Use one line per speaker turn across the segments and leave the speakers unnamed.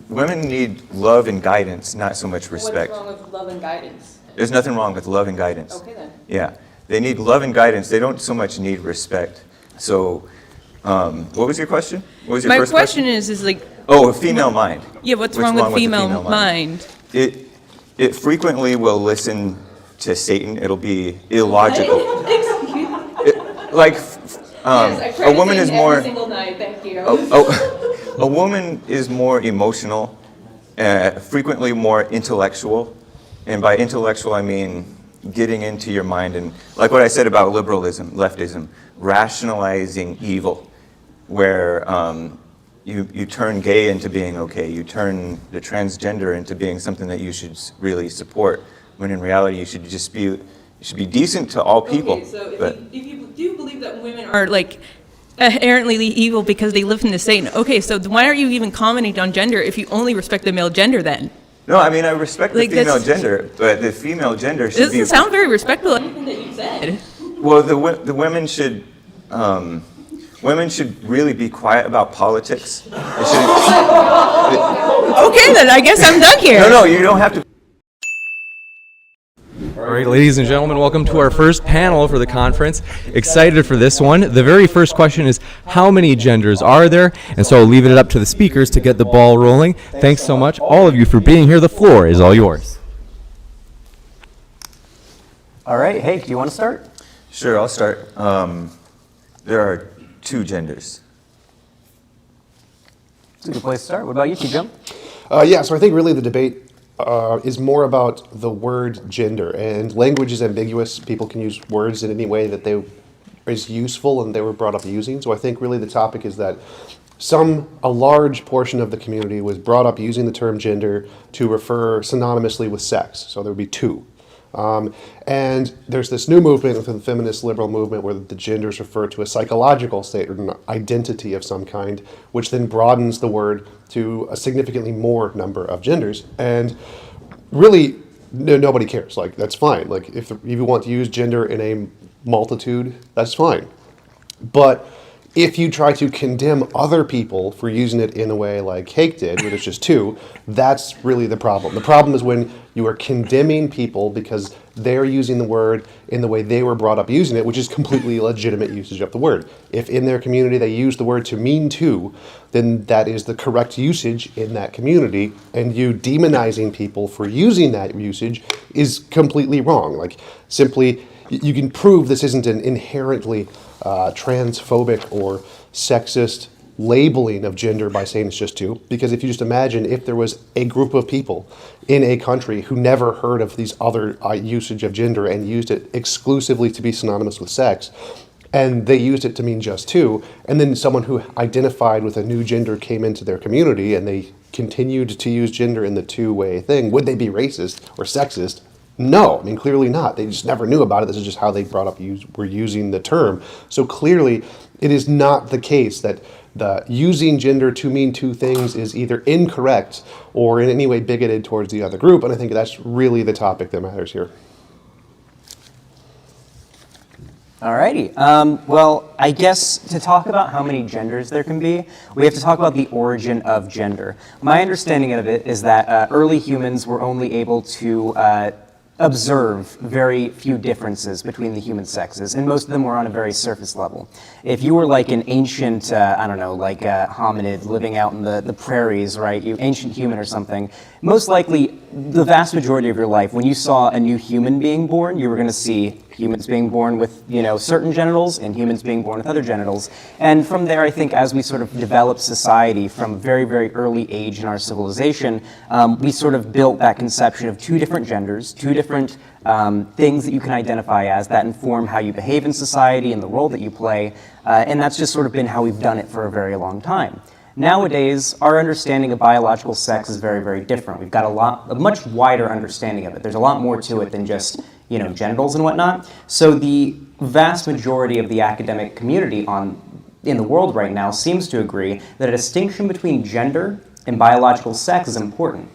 women need love and guidance, not so much respect.
What's wrong with love and guidance?
There's nothing wrong with love and guidance.
Okay then.
Yeah, they need love and guidance. They don't so much need respect. So, what was your question? What was your
My
first
question is like,
Oh, a female mind.
yeah, what's wrong with
the
female mind?
It frequently will listen to Satan. It'll be illogical. A woman is more.
Every single night, thank you.
A woman is more emotional, frequently more intellectual, and by intellectual I mean getting into your mind and, like what I said about liberalism, leftism, rationalizing evil, where you turn gay into being okay, you turn the transgender into being something that you should really support, when in reality you should be decent to all people.
Okay, so if you do believe that women
Are like inherently evil because they live in the Satan. Okay, so why aren't you even commenting on gender if you only respect the male gender then?
No, I mean, I respect the female gender, but the female gender should be...
It doesn't sound very respectful.
anything that you said.
Well, the women should... women should really be quiet about politics. They shouldn't...
Okay, then I guess I'm done here.
No, you don't have to...
All right, ladies and gentlemen, welcome to our first panel for the conference. Excited for this one. The very first question is, how many genders are there? And so I'll leave it up to the speakers to get the ball rolling. Thanks so much, all of you, for being here. The floor is all yours.
All right, Hake, do you want to start?
Sure, I'll start. There are 2 genders.
It's a good place to start. What about you, Tjump?
Yeah, so I think really the debate is more about the word gender, and language is ambiguous. People can use words in any way that is useful and they were brought up using. So I think really the topic is that a large portion of the community was brought up using the term gender to refer synonymously with sex. So there would be 2. And there's this new movement within the feminist liberal movement where the genders refer to a psychological state or an identity of some kind, which then broadens the word to a significantly more number of genders. And really, nobody cares. Like, that's fine. Like, if you want to use gender in a multitude, that's fine. But if you try to condemn other people for using it in a way like Hake did, where there's just 2, that's really the problem. The problem is when you are condemning people because they're using the word in the way they were brought up using it, which is completely legitimate usage of the word. If in their community they use the word to mean to, then that is the correct usage in that community, and you demonizing people for using that usage is completely wrong. Like, simply, you can prove this isn't an inherently transphobic or sexist labeling of gender by saying it's just 2, because if you just imagine if there was a group of people in a country who never heard of these other usage of gender and used it exclusively to be synonymous with sex, and they used it to mean just 2, and then someone who identified with a new gender came into their community and they continued to use gender in the 2-way thing, would they be racist or sexist? No, I mean, clearly not. They just never knew about it. This is just how they were using the term. So clearly, it is not the case that the using gender to mean 2 things is either incorrect or in any way bigoted towards the other group, and I think that's really the topic that matters here.
Alrighty. Well, I guess to talk about how many genders there can be, we have to talk about the origin of gender. My understanding of it is that early humans were only able to observe very few differences between the human sexes, and most of them were on a very surface level. If you were like an ancient, I don't know, like a hominid living out in the prairies, right, you ancient human or something, most likely the vast majority of your life, when you saw a new human being born, you were going to see humans being born with, certain genitals and humans being born with other genitals. And from there, I think as we sort of developed society from a very, very early age in our civilization, we sort of built that conception of 2 different genders, 2 different things that you can identify as that inform how you behave in society and the role that you play. And that's just sort of been how we've done it for a very long time. Nowadays, our understanding of biological sex is very, very different. We've got a much wider understanding of it. There's a lot more to it than just, genitals and whatnot. So the vast majority of the academic community in the world right now seems to agree that a distinction between gender and biological sex is important.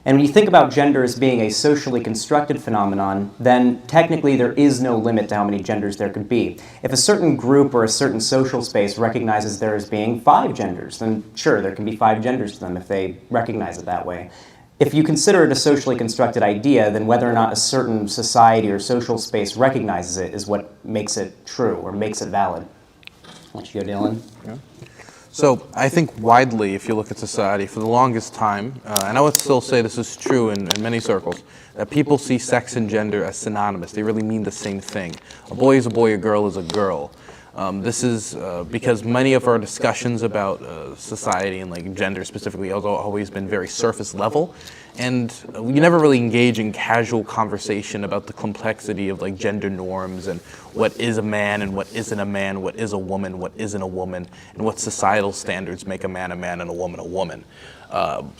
And when you think about gender as being a socially constructed phenomenon, then technically there is no limit to how many genders there could be. If a certain group or a certain social space recognizes there as being 5 genders, then sure, there can be 5 genders to them if they recognize it that way. If you consider it a socially constructed idea, then whether or not a certain society or social space recognizes it is what makes it true or makes it valid. Why don't you go, Dylan?
Yeah. So I think widely, if you look at society, for the longest time, and I would still say this is true in many circles, that people see sex and gender as synonymous. They really mean the same thing. A boy is a boy, a girl is a girl. This is because many of our discussions about society and like gender specifically have always been very surface level, and we never really engage in casual conversation about the complexity of like gender norms and what is a man and what isn't a man, what is a woman, what isn't a woman, and what societal standards make a man and a woman a woman.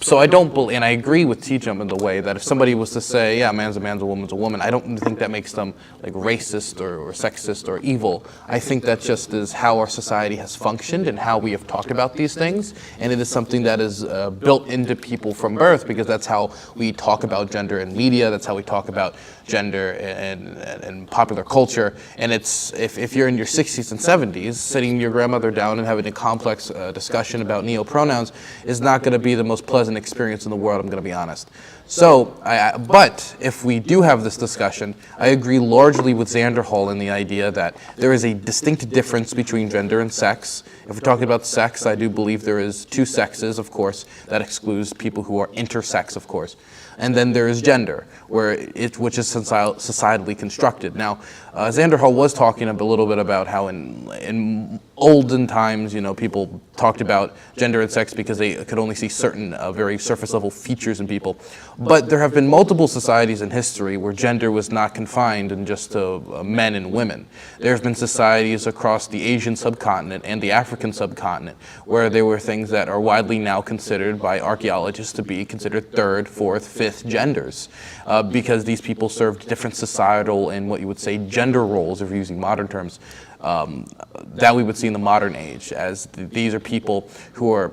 So I don't believe, and I agree with Tjump in the way that if somebody was to say, yeah, a man's a woman's a woman, I don't think that makes them like racist or sexist or evil. I think that just is how our society has functioned and how we have talked about these things, and it is something that is built into people from birth, because that's how we talk about gender in media, that's how we talk about gender in popular culture, and it's, if you're in your 60s and 70s, sitting your grandmother down and having a complex discussion about neo-pronouns is not going to be the most pleasant experience in the world, I'm going to be honest. So, but if we do have this discussion, I agree largely with Xanderhal in the idea that there is a distinct difference between gender and sex. If we're talking about sex, I do believe there is 2 sexes, of course. That excludes people who are intersex, of course. And then there is gender, which is societally constructed. Now, Xanderhal was talking a little bit about how in olden times, you know, people talked about gender and sex because they could only see certain very surface level features in people. But there have been multiple societies in history where gender was not confined in just to men and women. There have been societies across the Asian subcontinent and the African subcontinent where there were things that are widely now considered by archaeologists to be considered 3rd, 4th, 5th genders, because these people served different societal and what you would say gender roles, if you're using modern terms, that we would see in the modern age, as these are people who are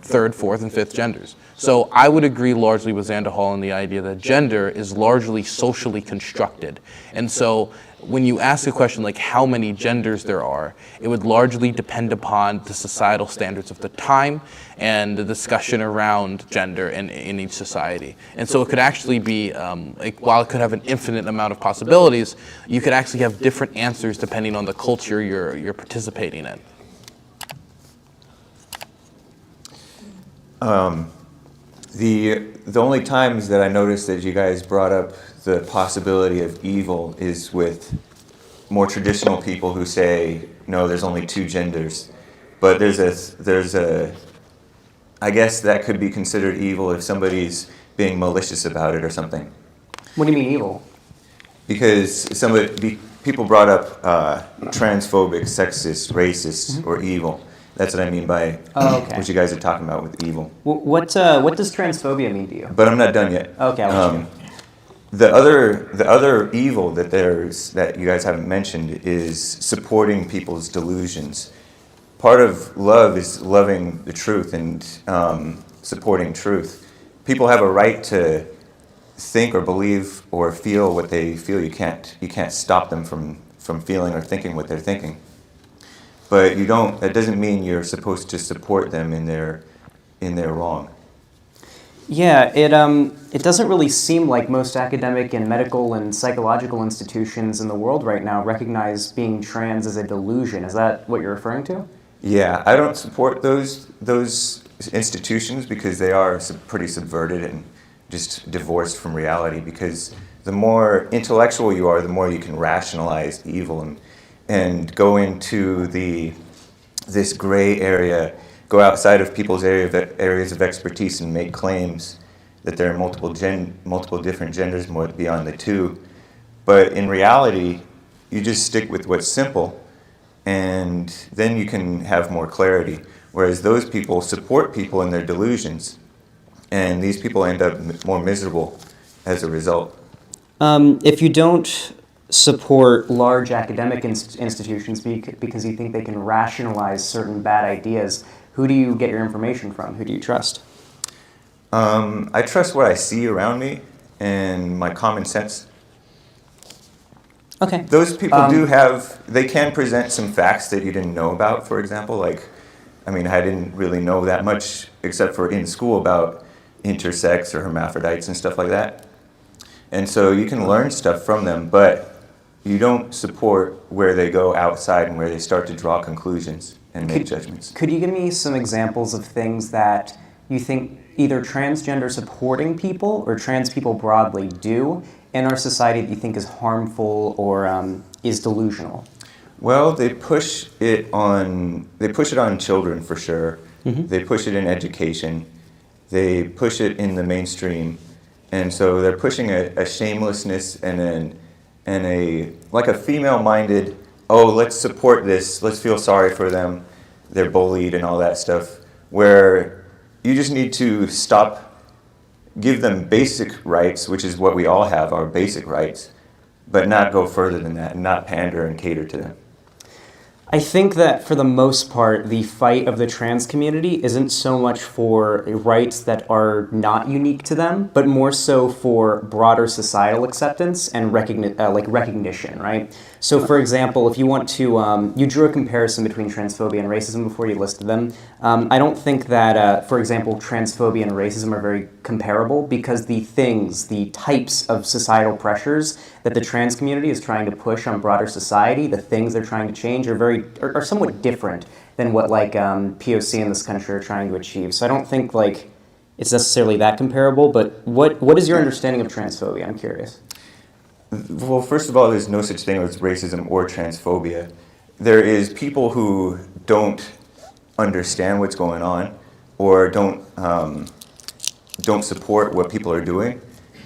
3rd, 4th, and 5th genders. So I would agree largely with Xanderhal in the idea that gender is largely socially constructed. And so when you ask a question like how many genders there are, it would largely depend upon the societal standards of the time and the discussion around gender in each society. And so it could actually be, like, while it could have an infinite amount of possibilities, you could actually have different answers depending on the culture you're participating in.
The only times that I noticed that you guys brought up the possibility of evil is with more traditional people who say, no, there's only 2 genders. But there's a, I guess that could be considered evil if somebody's being malicious about it or something.
What do you mean evil?
Because people brought up transphobic, sexist, racist, or evil. That's what I mean by what you guys are talking about with evil.
What does transphobia mean to you?
But I'm not done yet.
Okay, I'll let you.
The other evil that you guys haven't mentioned is supporting people's delusions. Part of love is loving the truth and supporting truth. People have a right to think or believe or feel what they feel. You can't stop them from feeling or thinking what they're thinking. But that doesn't mean you're supposed to support them in their wrong.
Yeah, it doesn't really seem like most academic and medical and psychological institutions in the world right now recognize being trans as a delusion. Is that what you're referring to?
Yeah, I don't support those institutions because they are pretty subverted and just divorced from reality, because the more intellectual you are, the more you can rationalize evil and go into this gray area, go outside of people's areas of expertise and make claims that there are multiple different genders more beyond the 2. But in reality, you just stick with what's simple, and then you can have more clarity. Whereas those people support people in their delusions, and these people end up more miserable as a result.
If you don't support large academic institutions because you think they can rationalize certain bad ideas, who do you get your information from? Who do you trust?
I trust what I see around me and my common sense.
Okay.
Those people they can present some facts that you didn't know about, for example. Like, I didn't really know that much except for in school about intersex or hermaphrodites and stuff like that. And so you can learn stuff from them, but you don't support where they go outside and where they start to draw conclusions and make judgments.
Could you give me some examples of things that you think either transgender supporting people or trans people broadly do in our society that you think is harmful or is delusional?
Well, they push it on children for sure.
Mm-hmm.
They push it in education. They push it in the mainstream. And so they're pushing a shamelessness and a female-minded, oh, let's support this, let's feel sorry for them, they're bullied and all that stuff, where you just need to give them basic rights, which is what we all have, our basic rights, but not go further than that, and not pander and cater to them.
I think that for the most part, the fight of the trans community isn't so much for rights that are not unique to them, but more so for broader societal acceptance and recognition, right? So for example, if you want to, you drew a comparison between transphobia and racism before you listed them. I don't think that, for example, transphobia and racism are very comparable because the types of societal pressures that the trans community is trying to push on broader society, the things they're trying to change are somewhat different than what POC in this country are trying to achieve. So I don't think it's necessarily that comparable, but what is your understanding of transphobia? I'm curious.
Well, first of all, there's no such thing as racism or transphobia. There is people who don't understand what's going on or don't support what people are doing,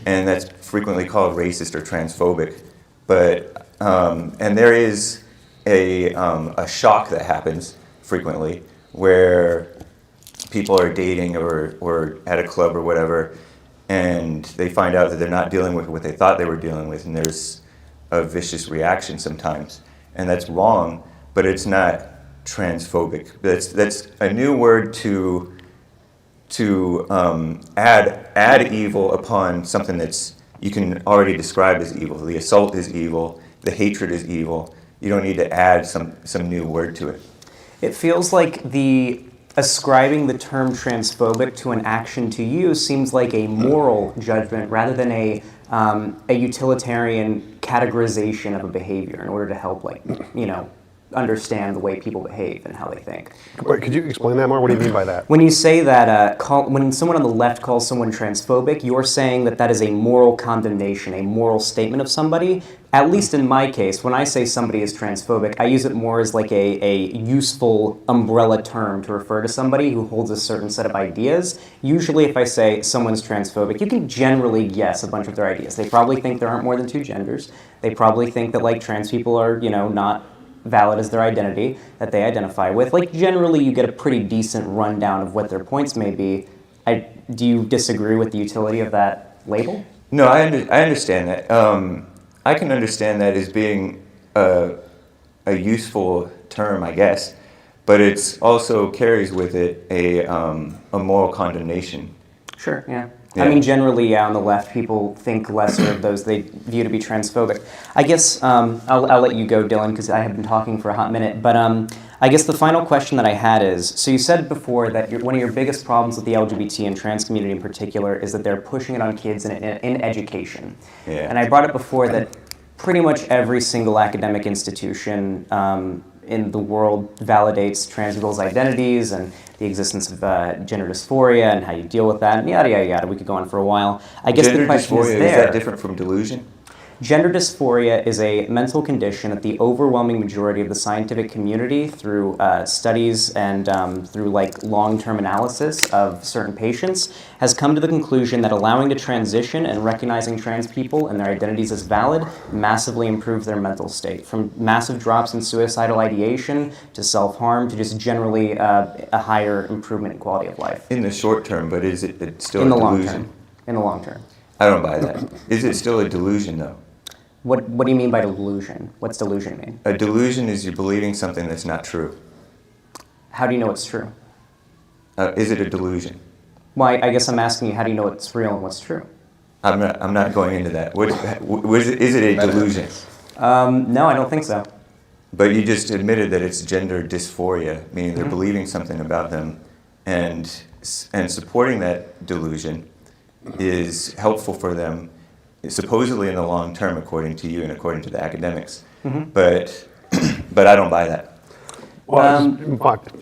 and that's frequently called racist or transphobic. But and there is a shock that happens frequently where people are dating or at a club or whatever, and they find out that they're not dealing with what they thought they were dealing with, and there's a vicious reaction sometimes. And that's wrong, but it's not transphobic. That's a new word to add evil upon something that's you can already describe as evil. The assault is evil, the hatred is evil. You don't need to add some new word to it.
It feels like ascribing the term transphobic to an action to you seems like a moral judgment rather than a utilitarian categorization of a behavior in order to help, understand the way people behave and how they think.
Wait, could you explain that more? What do you mean by that?
When you say that, when someone on the left calls someone transphobic, you're saying that is a moral condemnation, a moral statement of somebody. At least in my case, when I say somebody is transphobic, I use it more as like a useful umbrella term to refer to somebody who holds a certain set of ideas. Usually if I say someone's transphobic, you can generally guess a bunch of their ideas. They probably think there aren't more than two genders. They probably think that trans people are, not valid as their identity that they identify with. Generally you get a pretty decent rundown of what their points may be. Do you disagree with the utility of that label?
No, I understand that. I can understand that as being a useful term, I guess, but it's also carries with it a moral condemnation.
Sure, yeah.
Yeah.
I mean, generally, on the left, people think lesser of those they view to be transphobic. I guess I'll let you go, Dylan, because I have been talking for a hot minute. But I guess the final question that I had is, so you said before that one of your biggest problems with the LGBT and trans community in particular is that they're pushing it on kids in education.
Yeah.
And I brought up before that pretty much every single academic institution in the world validates trans people's identities and the existence of gender dysphoria and how you deal with that, and yada, yada, yada. We could go on for a while. I guess
Gender
the question
dysphoria,
is there.
is that different from delusion?
Gender dysphoria is a mental condition that the overwhelming majority of the scientific community, through studies and through long-term analysis of certain patients, has come to the conclusion that allowing to transition and recognizing trans people and their identities as valid massively improves their mental state, from massive drops in suicidal ideation to self-harm to just generally a higher improvement in quality of life.
In the short term, but is it still
In
a
the long
delusion?
term. In the long term.
I don't buy that. Is it still a delusion, though?
What do you mean by delusion? What's delusion mean?
A delusion is you're believing something that's not true.
How do you know it's true?
Is it a delusion?
Well, I guess I'm asking you, how do you know what's real and what's true?
I'm not going into that. Is it a delusion?
No, I don't think so.
But you just admitted that it's gender dysphoria, meaning they're believing something about them, and supporting that delusion is helpful for them, supposedly in the long term, according to you and according to the academics. But I don't buy that.
Well,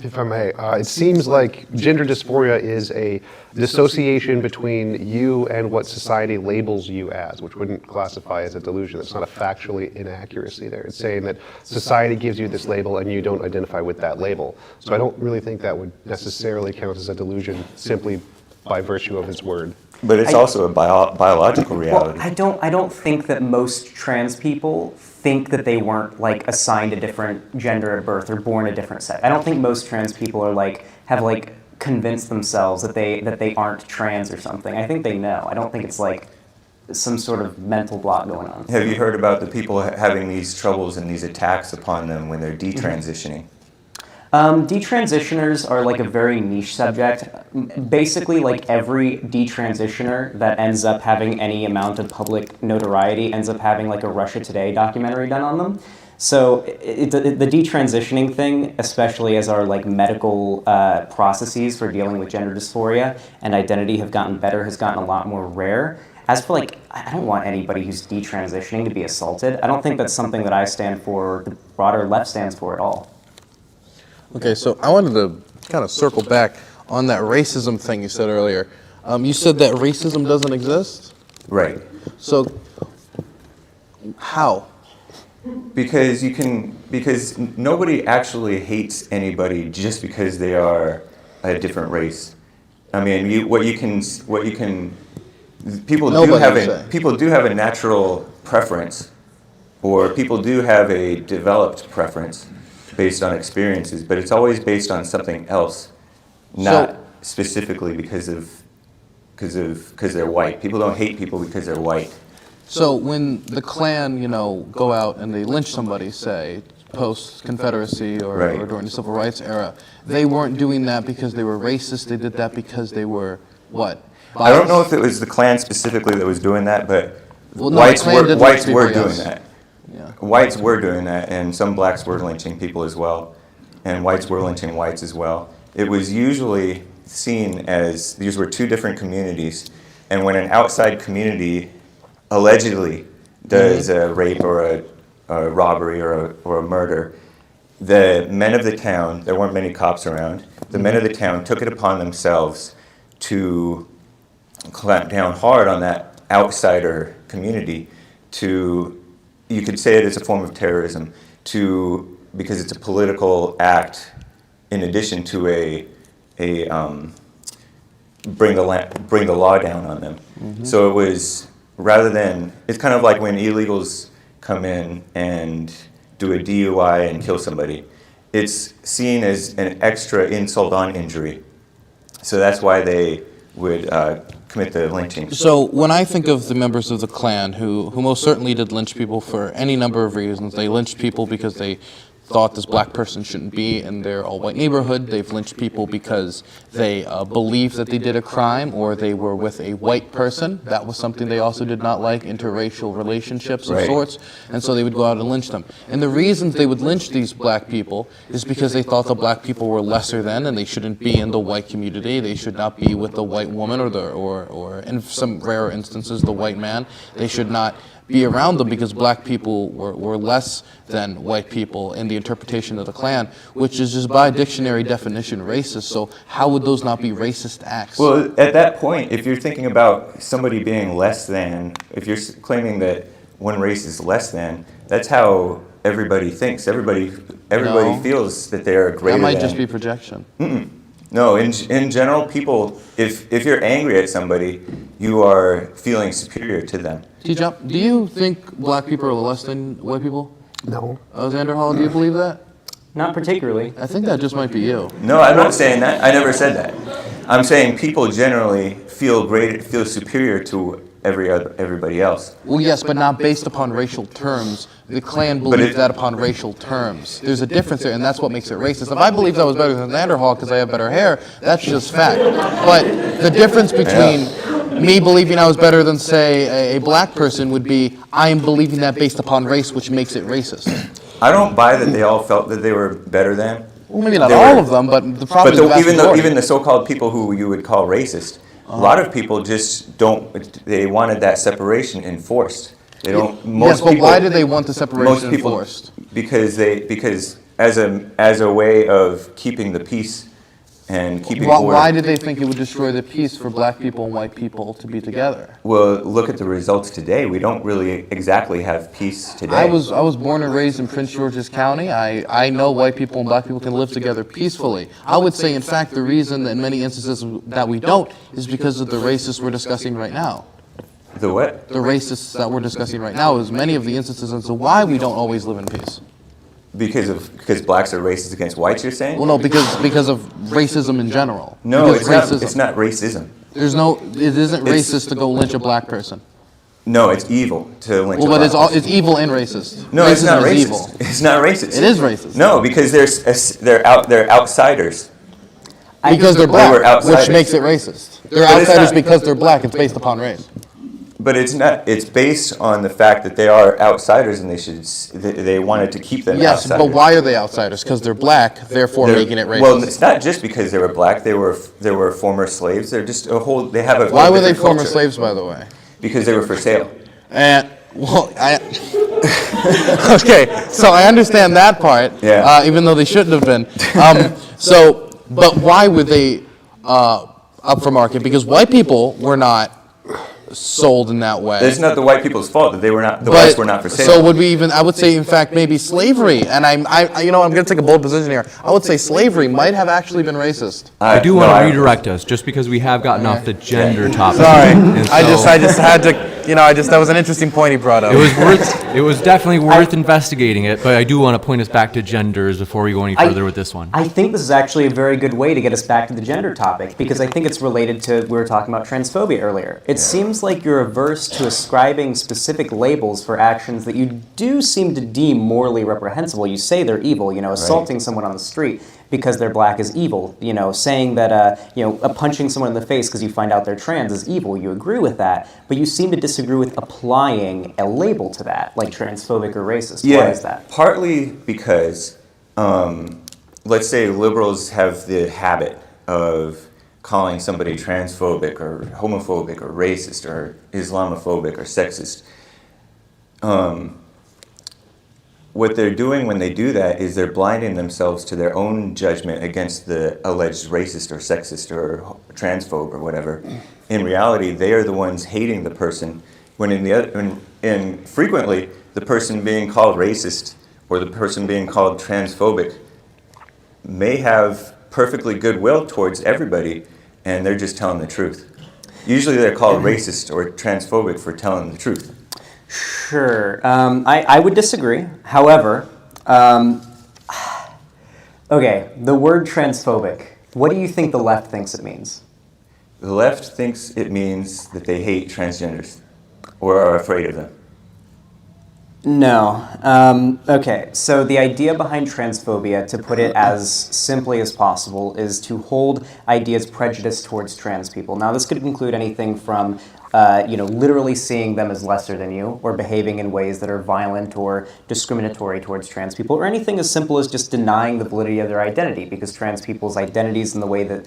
if I may, it seems like gender dysphoria is a dissociation between you and what society labels you as, which wouldn't classify as a delusion. It's not a factually inaccuracy there. It's saying that society gives you this label and you don't identify with that label. So I don't really think that would necessarily count as a delusion simply by virtue of its word.
But it's also a biological reality.
Well, I don't think that most trans people think that they weren't like assigned a different gender at birth or born a different sex. I don't think most trans people are have convinced themselves that they aren't trans or something. I think they know. I don't think it's like some sort of mental block going on.
Have you heard about the people having these troubles and these attacks upon them when they're detransitioning?
Detransitioners are like a very niche subject. Basically, like every detransitioner that ends up having any amount of public notoriety ends up having like a Russia Today documentary done on them. So the detransitioning thing, especially as our like medical processes for dealing with gender dysphoria and identity have gotten better, has gotten a lot more rare. As for like, I don't want anybody who's detransitioning to be assaulted. I don't think that's something that I stand for, or the broader left stands for at all.
Okay, so I wanted to kind of circle back on that racism thing you said earlier. You said that racism doesn't exist?
Right.
So, how?
Because nobody actually hates anybody just because they are a different race. I mean, people do have a natural preference, or people do have a developed preference based on experiences, but it's always based on something else, not specifically because they're white. People don't hate people because they're white.
So when the Klan, go out and they lynch somebody, say, post-Confederacy or during the Civil Rights era, they weren't doing that because they were racist. They did that because they were what? Biased?
I don't know if it was the Klan specifically that was doing that, but
whites
were doing
yes.
that.
Yeah.
Whites were doing that, and some blacks were lynching people as well, and whites were lynching whites as well. It was usually seen as these were two different communities, and when an outside community allegedly does a rape or a robbery or a murder, the men of the town, there weren't many cops around, the men of the town took it upon themselves to clamp down hard on that outsider community to, you could say it as a form of terrorism, because it's a political act in addition to bring the law down on them. So it was, it's kind of like when illegals come in and do a DUI and kill somebody. It's seen as an extra insult on injury. So that's why they would commit the lynching.
So when I think of the members of the Klan who most certainly did lynch people for any number of reasons, they lynched people because they thought this black person shouldn't be in their all-white neighborhood. They've lynched people because they believed that they did a crime or they were with a white person. That was something they also did not like, interracial relationships of sorts, and so they would go out and lynch them. And the reasons they would lynch these black people is because they thought the black people were lesser than and they shouldn't be in the white community. They should not be with the white woman or in some rare instances, the white man. They should not be around them because black people were less than white people in the interpretation of the Klan, which is just by dictionary definition racist. So how would those not be racist acts?
Well, at that point, if you're thinking about somebody being less than, if you're claiming that one race is less than, that's how everybody thinks. Everybody feels that they're greater than.
That might just be projection.
No, in general, people, if you're angry at somebody, you are feeling superior to them.
Tjump, do you think black people are less than white people?
No.
Xanderhal, do you believe that?
Not particularly.
I think that just might be you.
No, I'm not saying that. I never said that. I'm saying people generally feel superior to everybody else.
Well, yes, but not based upon racial terms. The Klan believed that upon racial terms. There's a difference there, and that's what makes it racist. If I believed I was better than Xanderhal because I have better hair, that's just fact. But the difference between me believing I was better than, say, a black person would be I am believing that based upon race, which makes it racist.
I don't buy that they all felt that they were better than.
Well, maybe not
They
all
were-
of them, but the problem is the vast
even
majority.
the so-called people who you would call racist, a lot of people just don't. They wanted that separation enforced. They don't.
Yes, but why do they want the separation enforced?
Because as a way of keeping the peace and keeping order.
Why did they think it would destroy the peace for black people and white people to be together?
Well, look at the results today. We don't really exactly have peace today.
I was born and raised in Prince George's County. I know white people and black people can live together peacefully. I would say, in fact, the reason that in many instances that we don't is because of the racists we're discussing right now.
The what?
The racists that we're discussing right now is many of the instances as to why we don't always live in peace.
Because blacks are racist against whites, you're saying?
Well, no, because of racism in general.
No,
Because
it's not racism.
It isn't racist to go lynch a black person.
No, it's evil to lynch
Well,
a
but
black person.
it's evil and racist.
No, it's not
Racism is
racist.
evil.
It's not racist.
It is racist.
No, because they're outsiders.
Because they're
They
black,
were outsiders.
which makes it racist. They're
But it's
outsiders
not-
because they're black. It's based upon race.
But it's not. It's based on the fact that they are outsiders, and they wanted to keep them
Yes,
outsiders.
but why are they outsiders? Because they're black, therefore
They're-
making it racist.
Well, it's not just because they were black. They were former slaves. They're just a whole. They have a.
Why
whole
were they
different
former
culture.
slaves, by the way?
Because they were for sale.
And well, okay, so I understand that part.
Yeah.
Even though they shouldn't have been. But why were they up for market? Because white people were not sold in that way.
It's not the white people's fault that they were not. The whites were not for sale.
So would we even? I would say, in fact, maybe slavery. And I'm going to take a bold position here. I would say slavery might have actually been racist.
I do want
no,
to redirect us, just because we have gotten off the gender topic.
Sorry,
And
I
so
just had to. That was an interesting point he brought up.
It was definitely worth investigating it, but I do want to point us back to genders before we go any further with this one.
I think this is actually a very good way to get us back to the gender topic, because I think it's related to, we were talking about transphobia earlier. It seems like you're averse to ascribing specific labels for actions that you do seem to deem morally reprehensible. You say they're evil, assaulting someone on the street because they're black is evil, saying that, punching someone in the face because you find out they're trans is evil. You agree with that, but you seem to disagree with applying a label to that, like transphobic or racist. Why is that?
Partly because, let's say liberals have the habit of calling somebody transphobic or homophobic or racist or Islamophobic or sexist. What they're doing when they do that is they're blinding themselves to their own judgment against the alleged racist or sexist or transphobe or whatever. In reality, they are the ones hating the person, when and frequently the person being called racist or the person being called transphobic may have perfectly goodwill towards everybody, and they're just telling the truth. Usually they're called racist or transphobic for telling the truth.
Sure. I would disagree. However, okay, the word transphobic, what do you think the left thinks it means?
The left thinks it means that they hate transgenders or are afraid of them.
No. Okay, so the idea behind transphobia, to put it as simply as possible, is to hold ideas prejudiced towards trans people. Now, this could include anything from literally seeing them as lesser than you, or behaving in ways that are violent or discriminatory towards trans people, or anything as simple as just denying the validity of their identity, because trans people's identities and the way that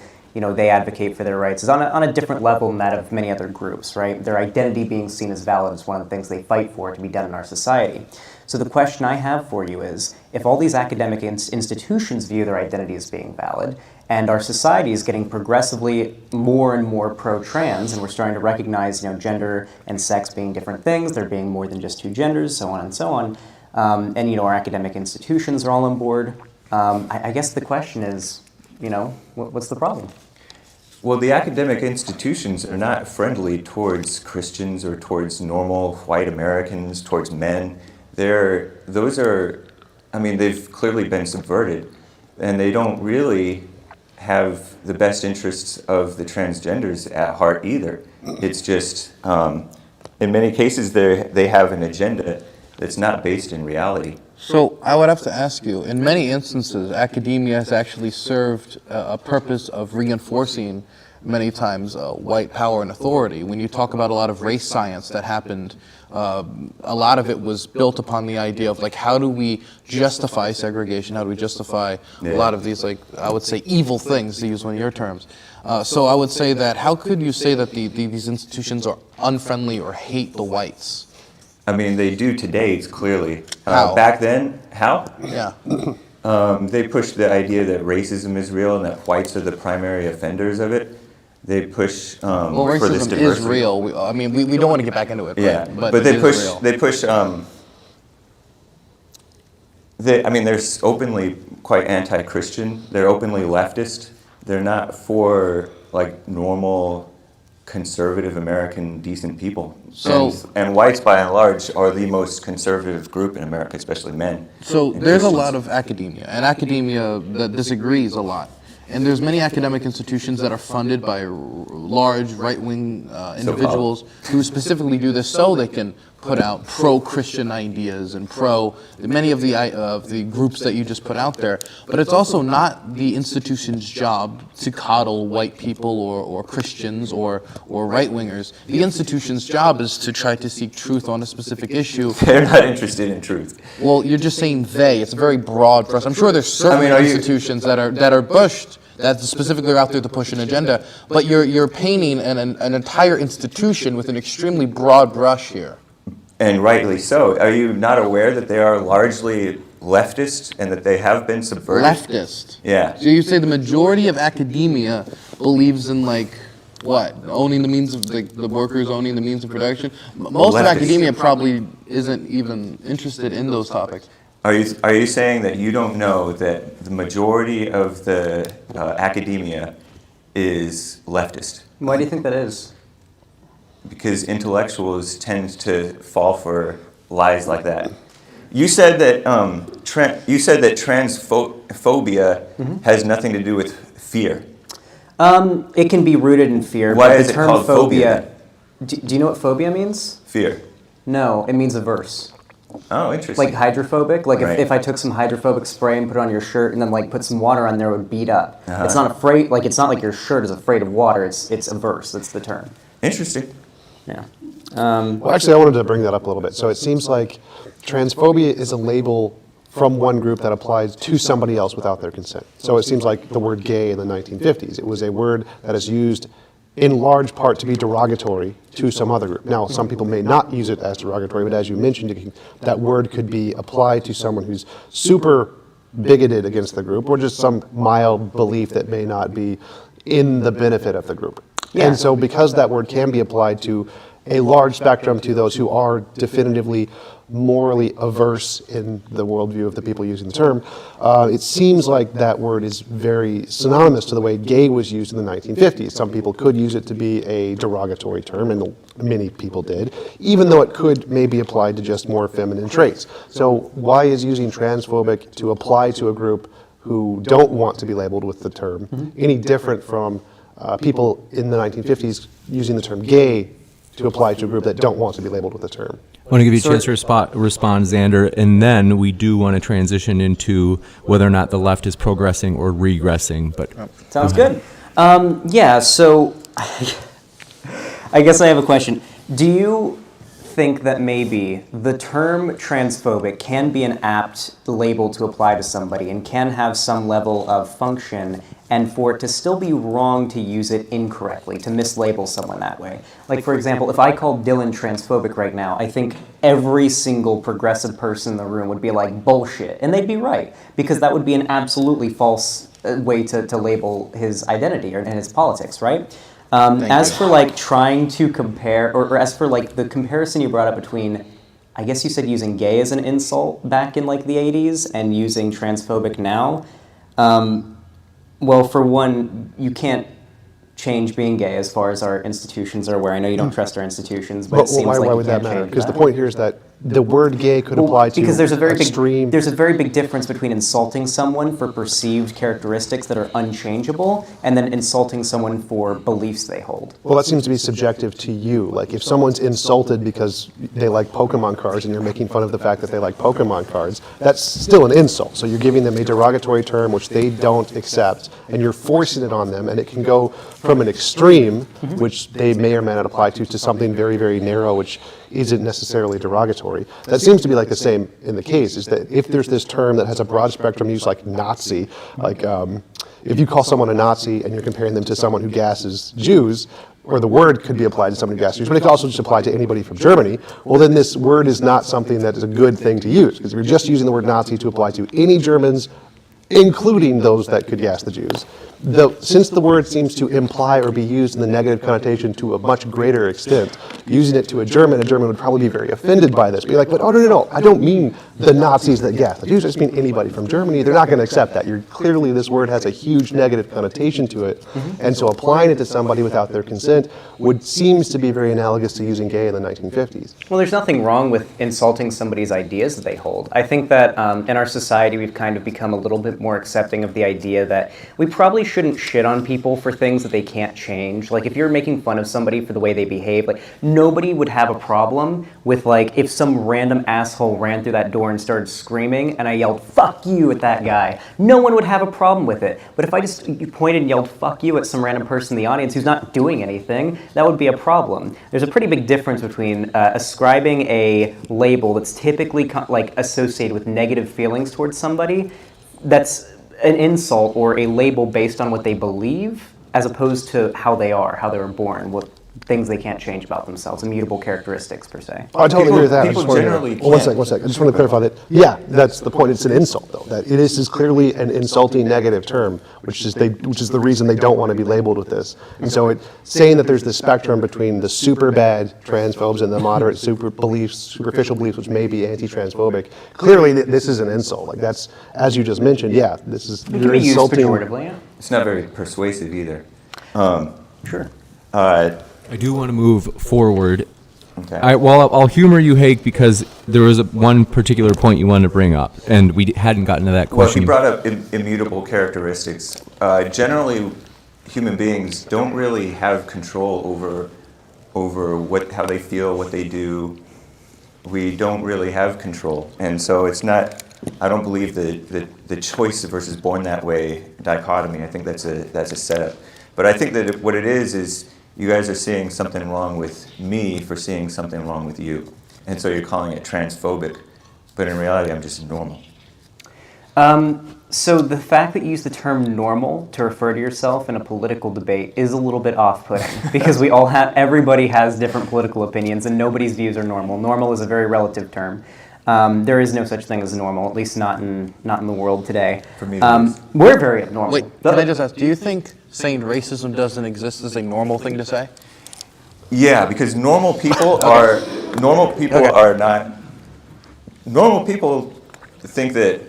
they advocate for their rights is on a different level than that of many other groups, right? Their identity being seen as valid is one of the things they fight for to be done in our society. So the question I have for you is, if all these academic institutions view their identity as being valid, and our society is getting progressively more and more pro-trans, and we're starting to recognize, gender and sex being different things, there being more than just two genders, so on and so on, and our academic institutions are all on board, I guess the question is, what's the problem?
Well, the academic institutions are not friendly towards Christians or towards normal white Americans, towards men. They've clearly been subverted, and they don't really have the best interests of the transgenders at heart either. It's just in many cases, they have an agenda that's not based in reality.
So I would have to ask you, in many instances, academia has actually served a purpose of reinforcing many times white power and authority. When you talk about a lot of race science that happened, a lot of it was built upon the idea of like, how do we justify segregation? How do we justify a lot of these, like, I would say evil things, to use one of your terms. So I would say that, how could you say that these institutions are unfriendly or hate the whites?
I mean, they do today, clearly.
How?
Back then, how?
Yeah.
They pushed the idea that racism is real and that whites are the primary offenders of it. They push
Well,
for this
racism
diversity.
is real. We don't want to get back into it.
Yeah,
but
but
it
they
is
push.
real.
They push. They're openly quite anti-Christian. They're openly leftist. They're not for like normal, conservative American decent people.
So-
and whites, by and large, are the most conservative group in America, especially men.
So
and
there's a
Christians.
lot of academia, and academia that disagrees a lot. And there's many academic institutions that are funded by large right-wing individuals who specifically do this so they can put out pro-Christian ideas and many of the groups that you just put out there. But it's also not the institution's job to coddle white people or Christians or right-wingers. The institution's job is to try to seek truth on a specific issue.
They're not interested in truth.
Well, you're just saying they. It's very broad for us. I'm sure there's certain
are you-
institutions that are pushed, that specifically are out there to push an agenda, but you're painting an entire institution with an extremely broad brush here.
And rightly so. Are you not aware that they are largely leftist and that they have been subverted?
Leftist.
Yeah.
So you say the majority of academia believes in like what? Owning the means of the workers owning the means of production? Most of
Leftist.
academia probably isn't even interested in those topics.
Are you saying that you don't know that the majority of the academia is leftist?
Why do you think that is?
Because intellectuals tend to fall for lies like that. You said that transphobia has nothing to do with fear.
It can be rooted in fear.
Why
but
is
the
it
term
called phobia?
Do you know what phobia means?
Fear.
No, it means averse.
Oh, interesting.
Like hydrophobic. Like
Right.
if I took some hydrophobic spray and put it on your shirt and then like put some water on there, it would beat up.
Uh-huh.
It's not afraid. Like it's not like your shirt is afraid of water. It's averse. That's the term.
Interesting.
Yeah.
Well, actually, I wanted to bring that up a little bit. So it seems like transphobia is a label from one group that applies to somebody else without their consent. So it seems like the word gay in the 1950s. It was a word that is used in large part to be derogatory to some other group. Now, some people may not use it as derogatory, but as you mentioned, that word could be applied to someone who's super bigoted against the group or just some mild belief that may not be in the benefit of the group.
Yeah.
And so because that word can be applied to a large spectrum to those who are definitively morally averse in the worldview of the people using the term, it seems like that word is very synonymous to the way gay was used in the 1950s. Some people could use it to be a derogatory term, and many people did, even though it could maybe apply to just more feminine traits. So why is using transphobic to apply to a group who don't want to be labeled with the term any different from people in the 1950s using the term gay to apply to a group that don't want to be labeled with the term?
I want to give you a chance to respond, Xander, and then we do want to transition into whether or not the left is progressing or regressing. But
Sounds good. Yeah, so I guess I have a question. Do you think that maybe the term transphobic can be an apt label to apply to somebody and can have some level of function, and for it to still be wrong to use it incorrectly, to mislabel someone that way? Like, for example, if I called Dylan transphobic right now, I think every single progressive person in the room would be like, bullshit. And they'd be right, because that would be an absolutely false way to label his identity and his politics, right? As for like trying to compare, or as for like the comparison you brought up between, I guess you said using gay as an insult back in like the 80s and using transphobic now. Well, for one, you can't change being gay as far as our institutions are aware. I know you don't trust our institutions, but it seems
why
like you
would that
can't
matter?
change
Because the
that.
point here is that the word gay could apply to
because there's a very
extreme.
there's a very big difference between insulting someone for perceived characteristics that are unchangeable and then insulting someone for beliefs they hold.
Well, that seems to be subjective to you. Like if someone's insulted because they like Pokemon cards and you're making fun of the fact that they like Pokemon cards, that's still an insult. So you're giving them a derogatory term which they don't accept, and you're forcing it on them, and it can go from an extreme, which they may or may not apply to something very, very narrow, which isn't necessarily derogatory. That seems to be like the same in the case, is that if there's this term that has a broad spectrum use like Nazi, like if you call someone a Nazi and you're comparing them to someone who gasses Jews, or the word could be applied to someone who gasses Jews, but it could also just apply to anybody from Germany, well then this word is not something that is a good thing to use, because if you're just using the word Nazi to apply to any Germans, including those that could gas the Jews. Since the word seems to imply or be used in the negative connotation to a much greater extent, using it to a German would probably be very offended by this. Be like, but no, I don't mean the Nazis that gas the Jews, I just mean anybody from Germany. They're not going to accept that. Clearly this word has a huge negative connotation to it, and so applying it to somebody without their consent seems to be very analogous to using gay in the 1950s.
Well, there's nothing wrong with insulting somebody's ideas that they hold. I think that in our society we've kind of become a little bit more accepting of the idea that we probably shouldn't shit on people for things that they can't change. Like if you're making fun of somebody for the way they behave, like nobody would have a problem with like if some random asshole ran through that door and started screaming and I yelled "fuck you" at that guy. No one would have a problem with it. But if I just pointed and yelled "fuck you" at some random person in the audience who's not doing anything, that would be a problem. There's a pretty big difference between ascribing a label that's typically associated with negative feelings towards somebody, that's an insult or a label based on what they believe, as opposed to how they are, how they were born, what things they can't change about themselves, immutable characteristics per se.
I totally agree with that.
People generally
one second. I just want to clarify that. Yeah, that's the point. It's an insult, though. That it is clearly an insulting negative term, which is the reason they don't want to be labeled with this. And so saying that there's this spectrum between the super bad transphobes and the moderate superficial beliefs, which may be anti-transphobic, clearly this is an insult. Like that's, as you just mentioned, yeah, this is,
It can
you're
be used
insulting.
pejoratively, yeah.
It's not very persuasive either.
Sure.
I do want to move forward.
Okay.
I'll humor you, Hake, because there was one particular point you wanted to bring up, and we hadn't gotten to that
Well, if
question.
you brought up immutable characteristics, generally human beings don't really have control over how they feel, what they do. We don't really have control, and so it's not. I don't believe the choice versus born that way dichotomy. I think that's a setup. But I think that what it is you guys are seeing something wrong with me for seeing something wrong with you, and so you're calling it transphobic. But in reality, I'm just normal.
So the fact that you use the term normal to refer to yourself in a political debate is a little bit off-putting because everybody has different political opinions and nobody's views are normal. Normal is a very relative term. There is no such thing as normal, at least not in the world today.
For me, it is.
We're very abnormal.
Wait, can I just ask, do you think saying racism doesn't exist is a normal thing to say?
Yeah, because normal people are not. Normal people think that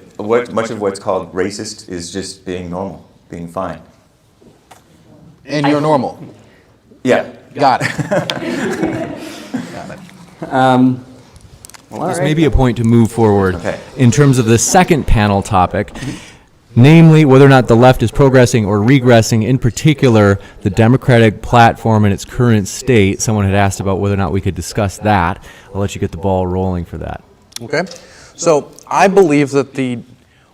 much of what's called racist is just being normal, being fine.
And you're normal.
Yeah.
Got it.
This may be a point to move forward
Okay.
in terms of the second panel topic, namely whether or not the left is progressing or regressing, in particular the Democratic platform in its current state. Someone had asked about whether or not we could discuss that. I'll let you get the ball rolling for that.
Okay. So I believe that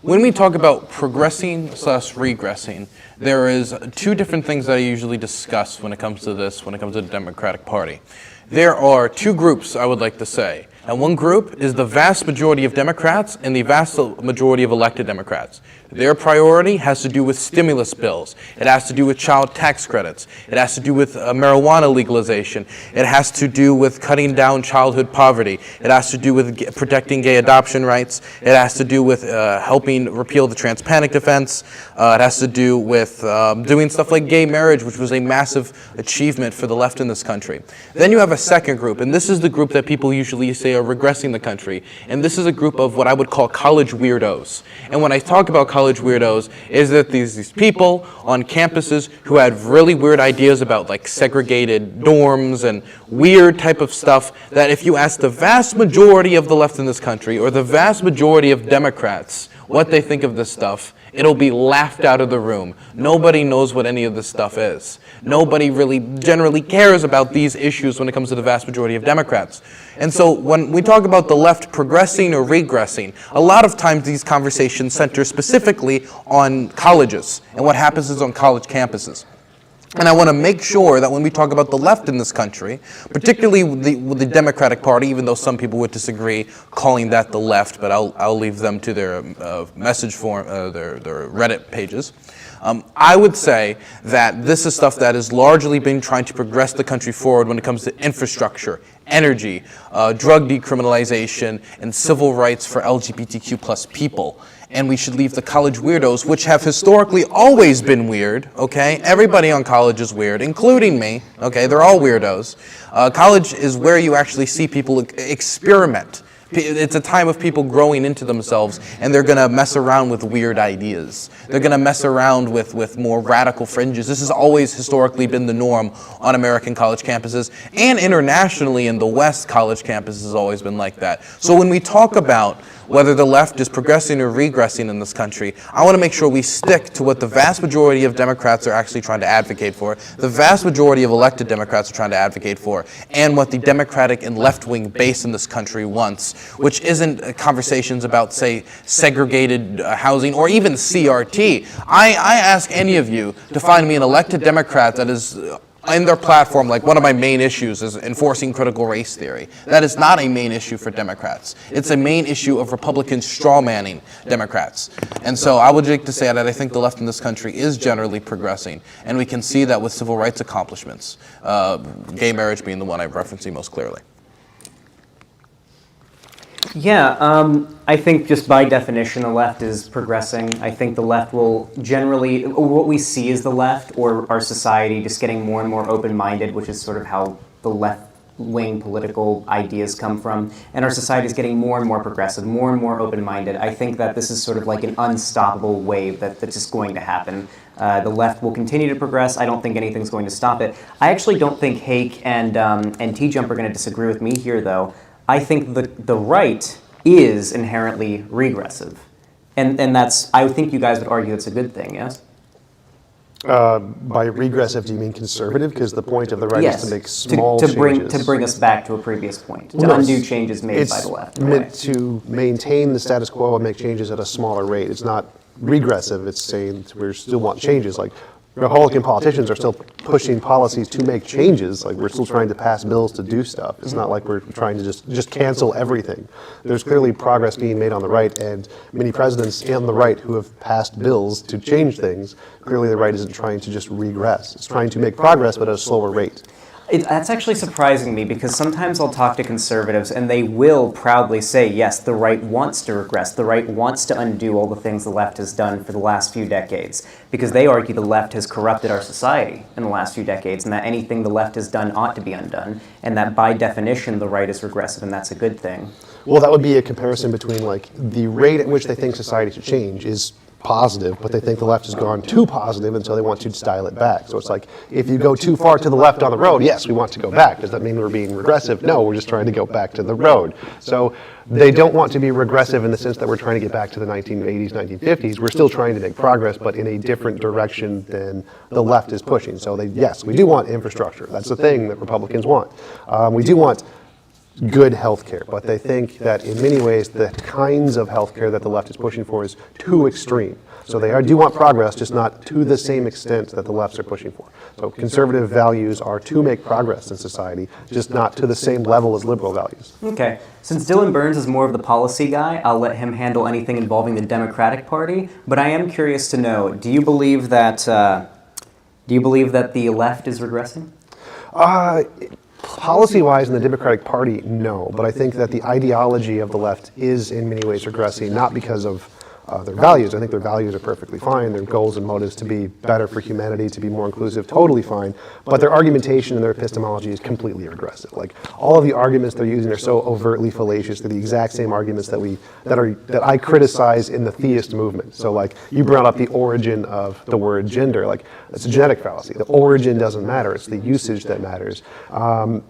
when we talk about progressing/regressing, there is two different things that I usually discuss when it comes to the Democratic Party. There are two groups, I would like to say. And one group is the vast majority of Democrats and the vast majority of elected Democrats. Their priority has to do with stimulus bills. It has to do with child tax credits. It has to do with marijuana legalization. It has to do with cutting down childhood poverty. It has to do with protecting gay adoption rights. It has to do with helping repeal the trans panic defense. It has to do with doing stuff like gay marriage, which was a massive achievement for the left in this country. Then you have a second group, and this is the group that people usually say they are regressing the country. And this is a group of what I would call college weirdos. And when I talk about college weirdos, is that these people on campuses who had really weird ideas about like segregated dorms and weird type of stuff that if you ask the vast majority of the left in this country or the vast majority of Democrats what they think of this stuff, it'll be laughed out of the room. Nobody knows what any of this stuff is. Nobody really generally cares about these issues when it comes to the vast majority of Democrats. And so when we talk about the left progressing or regressing, a lot of times these conversations center specifically on colleges and what happens is on college campuses. And I want to make sure that when we talk about the left in this country, particularly with the Democratic Party, even though some people would disagree calling that the left, but I'll leave them to their message form, their Reddit pages. I would say that this is stuff that has largely been trying to progress the country forward when it comes to infrastructure, energy, drug decriminalization, and civil rights for LGBTQ plus people. And we should leave the college weirdos, which have historically always been weird, okay? Everybody on college is weird, including me, okay? They're all weirdos. College is where you actually see people experiment. It's a time of people growing into themselves, and they're going to mess around with weird ideas. They're going to mess around with more radical fringes. This has always historically been the norm on American college campuses, and internationally in the West, college campuses has always been like that. So when we talk about whether the left is progressing or regressing in this country, I want to make sure we stick to what the vast majority of Democrats are actually trying to advocate for, the vast majority of elected Democrats are trying to advocate for, and what the Democratic and left-wing base in this country wants, which isn't conversations about, say, segregated housing or even CRT. I ask any of you to find me an elected Democrat that is in their platform, like one of my main issues is enforcing critical race theory. That is not a main issue for Democrats. It's a main issue of Republicans strawmanning Democrats. And so I would like to say that I think the left in this country is generally progressing. And we can see that with civil rights accomplishments, gay marriage being the one I'm referencing most clearly.
Yeah, I think just by definition the left is progressing. I think the left will generally, what we see is the left or our society just getting more and more open-minded, which is sort of how the left-wing political ideas come from. And our society is getting more and more progressive, more and more open-minded. I think that this is sort of like an unstoppable wave that's just going to happen. The left will continue to progress. I don't think anything's going to stop it. I actually don't think Hake and Tjump are going to disagree with me here, though. I think the right is inherently regressive. And that's, I would think you guys would argue it's a good thing, yes?
By regressive, do you mean conservative? Because the point of the right is to make small changes.
To bring us back to a previous point, to undo changes made by the left.
It's meant to maintain the status quo and make changes at a smaller rate. It's not regressive, it's saying we still want changes. Like, Republican politicians are still pushing policies to make changes. Like, we're still trying to pass bills to do stuff. It's not like we're trying to just cancel everything. There's clearly progress being made on the right, and many presidents on the right who have passed bills to change things. Clearly the right isn't trying to just regress. It's trying to make progress, but at a slower rate.
That's actually surprising me, because sometimes I'll talk to conservatives and they will proudly say, yes, the right wants to regress, the right wants to undo all the things the left has done for the last few decades, because they argue the left has corrupted our society in the last few decades, and that anything the left has done ought to be undone, and that by definition the right is regressive, and that's a good thing.
Well, that would be a comparison between, like, the rate at which they think society should change is positive, but they think the left has gone too positive, and so they want to dial it back. So it's like, if you go too far to the left on the road, yes, we want to go back. Does that mean we're being regressive? No, we're just trying to go back to the road. So they don't want to be regressive in the sense that we're trying to get back to the 1980s, 1950s. We're still trying to make progress, but in a different direction than the left is pushing. So yes, we do want infrastructure. That's the thing that Republicans want. We do want good health care, but they think that in many ways the kinds of health care that the left is pushing for is too extreme. So they do want progress, just not to the same extent that the lefts are pushing for. So conservative values are to make progress in society, just not to the same level as liberal values.
Okay, since Dylan Burns is more of the policy guy, I'll let him handle anything involving the Democratic Party, but I am curious to know, do you believe that the left is regressing?
Policy-wise, in the Democratic Party, no. But I think that the ideology of the left is in many ways regressing, not because of their values. I think their values are perfectly fine. Their goals and motives to be better for humanity, to be more inclusive, totally fine. But their argumentation and their epistemology is completely regressive. Like, all of the arguments they're using are so overtly fallacious. They're the exact same arguments that I criticize in the theist movement. So, like, you brought up the origin of the word gender. Like, it's a genetic fallacy. The origin doesn't matter. It's the usage that matters.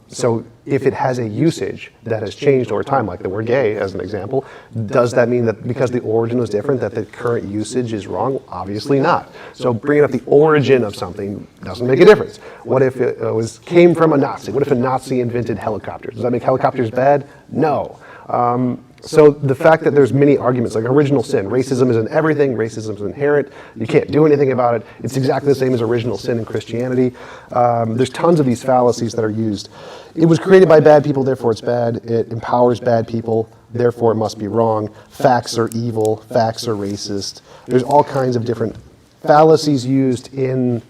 So if it has a usage that has changed over time, like the word gay as an example, does that mean that because the origin was different that the current usage is wrong? Obviously not. So bringing up the origin of something doesn't make a difference. What if it came from a Nazi? What if a Nazi invented helicopters? Does that make helicopters bad? No. So the fact that there's many arguments, like original sin, racism is in everything, racism is inherent, you can't do anything about it, it's exactly the same as original sin in Christianity. There's tons of these fallacies that are used. It was created by bad people, therefore it's bad. It empowers bad people, therefore it must be wrong. Facts are evil, facts are racist. There's all kinds of different fallacies used in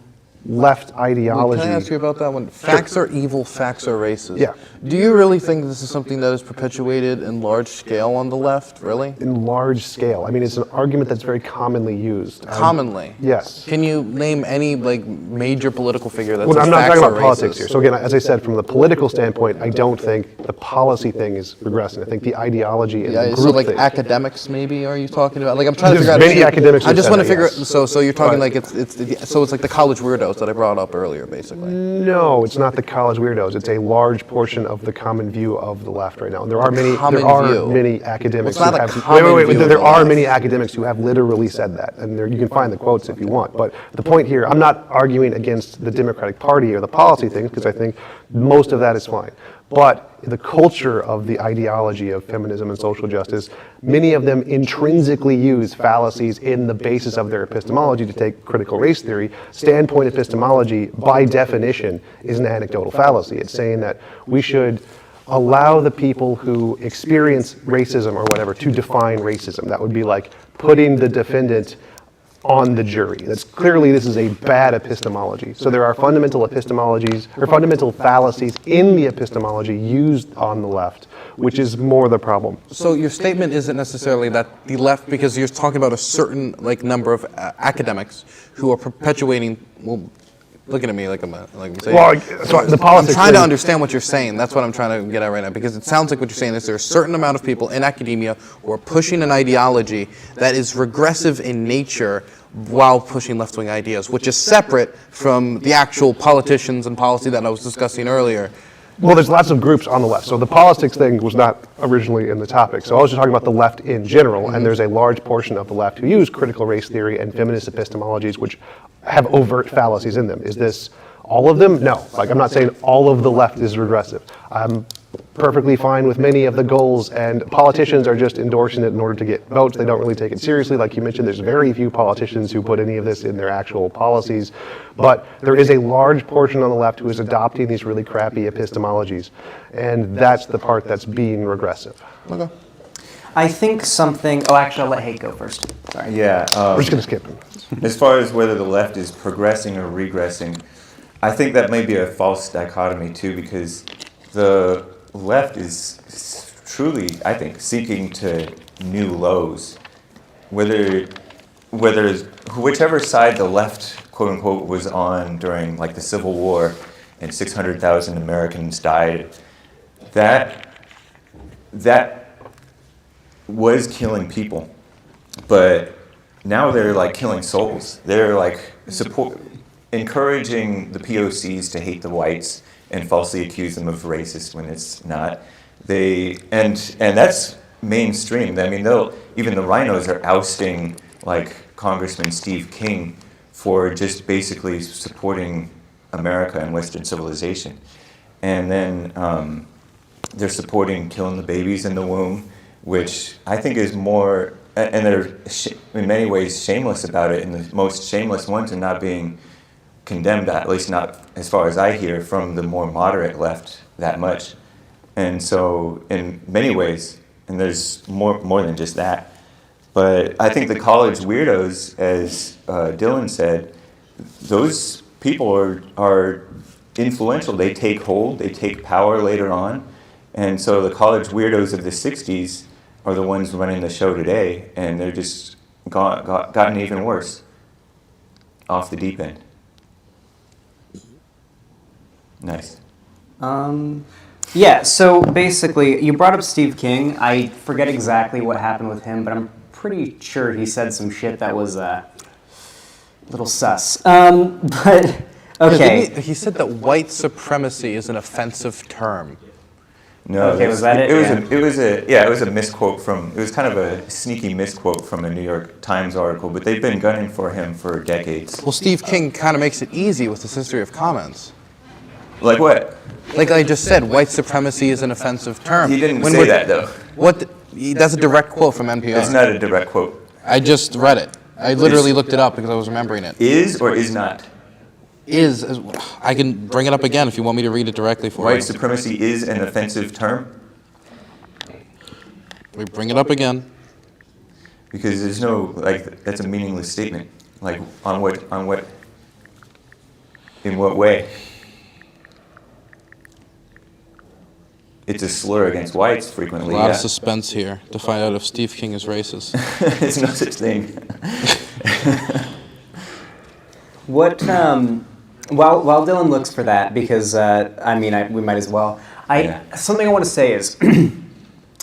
left ideology.
Can I ask you about that one? Facts are evil, facts are racist.
Yeah.
Do you really think this is something that is perpetuated in large scale on the left, really?
In large scale. I mean, it's an argument that's very commonly used.
Commonly?
Yes.
Can you name any major political figure that
Well,
says
I'm not
facts
talking
are
about politics
racist?
here. So again, as I said, from the political standpoint, I don't think the policy thing is regressing. I think the ideology and the
Yeah,
group
so like
thing.
academics maybe are you talking about? Like I'm trying to
There's
figure out.
many academics
I
who
just
said
want to
that,
figure.
yes.
So you're talking
But-
like it's like the college weirdos that I brought up earlier, basically.
No, it's not the college weirdos. It's a large portion of the common view of the left right now. And there are many.
Common
there are
view.
many academics.
Well, it's not
who
a
have,
common
wait.
view of
There
the
are
left.
many academics who have literally said that, and you can find the quotes if you want. But the point here, I'm not arguing against the Democratic Party or the policy things because I think most of that is fine. But the culture of the ideology of feminism and social justice, many of them intrinsically use fallacies in the basis of their epistemology. To take critical race theory, standpoint epistemology, by definition, is an anecdotal fallacy. It's saying that we should allow the people who experience racism or whatever to define racism. That would be like putting the defendant on the jury. That's clearly, this is a bad epistemology. So there are fundamental epistemologies or fundamental fallacies in the epistemology used on the left, which is more the problem.
So your statement isn't necessarily that the left, because you're talking about a certain number of academics who are perpetuating. Well, looking at me like I'm saying.
Well, so the politics
I'm trying to
thing-
understand what you're saying. That's what I'm trying to get at right now, because it sounds like what you're saying is there's a certain amount of people in academia who are pushing an ideology that is regressive in nature while pushing left-wing ideas, which is separate from the actual politicians and policy that I was discussing earlier.
Well, there's lots of groups on the left. So the politics thing was not originally in the topic. So I was just talking about the left in general, and there's a large portion of the left who use critical race theory and feminist epistemologies, which have overt fallacies in them. Is this all of them? No. Like, I'm not saying all of the left is regressive. I'm perfectly fine with many of the goals, and politicians are just endorsing it in order to get votes. They don't really take it seriously. Like you mentioned, there's very few politicians who put any of this in their actual policies. But there is a large portion on the left who is adopting these really crappy epistemologies, and that's the part that's being regressive.
Okay.
I think something. Oh, actually, I'll let Hake go first. Sorry.
Yeah.
We're just going to skip him.
As far as whether the left is progressing or regressing, I think that may be a false dichotomy too, because the left is truly, I think, seeking to new lows. Whichever side the left, quote unquote, was on during like the Civil War and 600,000 Americans died, that was killing people. But now they're like killing souls. They're like encouraging the POCs to hate the whites and falsely accuse them of racist when it's not. And that's mainstream. I mean, even the rhinos are ousting like Congressman Steve King for just basically supporting America and Western civilization. And then they're supporting killing the babies in the womb, which I think is more, and they're in many ways shameless about it, and the most shameless ones are not being condemned, at least not as far as I hear from the more moderate left that much. And so in many ways, and there's more than just that, but I think the college weirdos, as Dylan said, those people are influential. They take hold, they take power later on. And so the college weirdos of the 60s are the ones running the show today, and they're just gotten even worse off the deep end. Nice.
Yeah, so basically, you brought up Steve King. I forget exactly what happened with him, but I'm pretty sure he said some shit that was a little sus. But, okay.
He said that white supremacy is an offensive term.
No,
Okay, was that it?
It was a misquote it was kind of a sneaky misquote from a New York Times article, but they've been gunning for him for decades.
Well, Steve King kind of makes it easy with his history of comments.
Like what?
Like I just said, white supremacy is an offensive term.
He didn't say that, though.
That's a direct quote from NPR.
It's not a direct quote.
I just read it. I literally looked it up because I was remembering it.
Is or is not?
I can bring it up again if you want me to read it directly for you.
White supremacy is an offensive term?
We bring it up again.
Because there's that's a meaningless statement. Like, in what way? It's a slur against whites frequently,
A lot
yeah.
of suspense here to find out if Steve King is racist.
There's no such thing.
What, while Dylan looks for that, because, we might as well. Something I want to say is,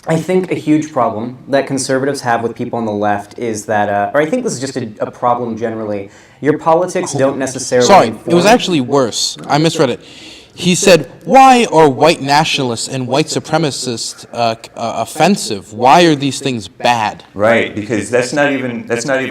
I think a huge problem that conservatives have with people on the left is that, or I think this is just a problem generally, your politics don't necessarily
Sorry, it
inform-
was actually worse. I misread it. He said, why are white nationalists and white supremacists offensive? Why are these things bad?
Right, because that's not even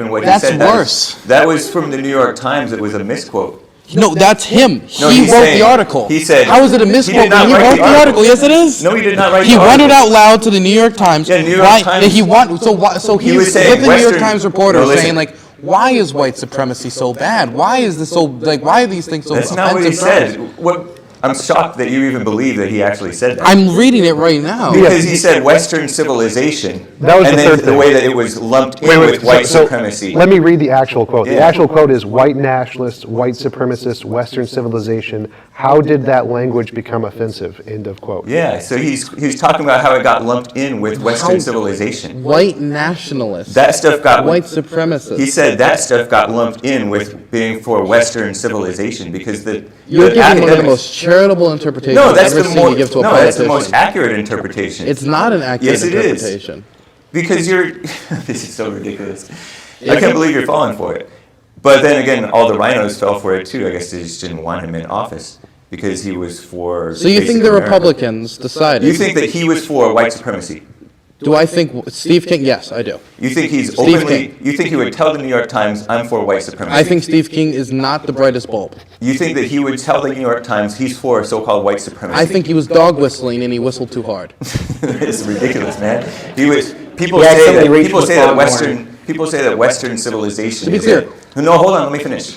what
That's
he said.
worse.
That was from the New York Times. It was a misquote.
No, that's him.
No,
he
he's
wrote
saying-
the article.
he said-
How is it a
he
misquote
did not
when he
write
wrote
the
the
article.
article? Yes, it is.
No, he did not write
He
the
read it
article.
out loud to the New York Times.
Yeah, New York Times.
He
was saying
with the New York
Western-
Times reporter
No, listen.
saying like, why is white supremacy so bad? Why is this so why are these things so
That's
offensive?
not what he
terms?
said. I'm shocked that you even believe that he actually said that.
I'm reading it right now.
Because he said Western civilization,
That was
and
the
then
third
the
thing.
way that it was lumped in with white supremacy.
Let me read the actual quote. The
Yeah.
actual quote is white nationalists, white supremacists, Western civilization. How did that language become offensive? End of quote.
Yeah, so he's talking about how it got lumped in with Western civilization.
White nationalists.
That stuff got
white supremacists.
He said that stuff got lumped in with being for Western civilization because
You're
the
giving one of the
academics-
most charitable interpretations
No, that's
I've ever
the
seen
more
you give to a
no,
politician.
that's the most accurate interpretation.
It's not an accurate
Yes, it is.
interpretation.
Because you're this is so ridiculous. I can't believe you're falling for it. But then again, all the rhinos fell for it too. I guess they just didn't want him in office because he was for.
So you think
basic
the
America.
Republicans decided?
You think that he was for white supremacy?
Do I think Steve King? Yes, I do.
You think he's
Steve
openly?
King.
You think he would tell the New York Times, "I'm for white supremacy"?
I think Steve King is not the brightest bulb.
You think that he would tell the New York Times he's for so-called white supremacy?
I think he was dog whistling and he whistled too hard.
It's ridiculous, man. He was. People
Yeah,
say
somebody
that.
reached
People
for
say
the
that
phone
Western. People say that Western civilization.
To be
is
clear.
No, hold on. Let me finish.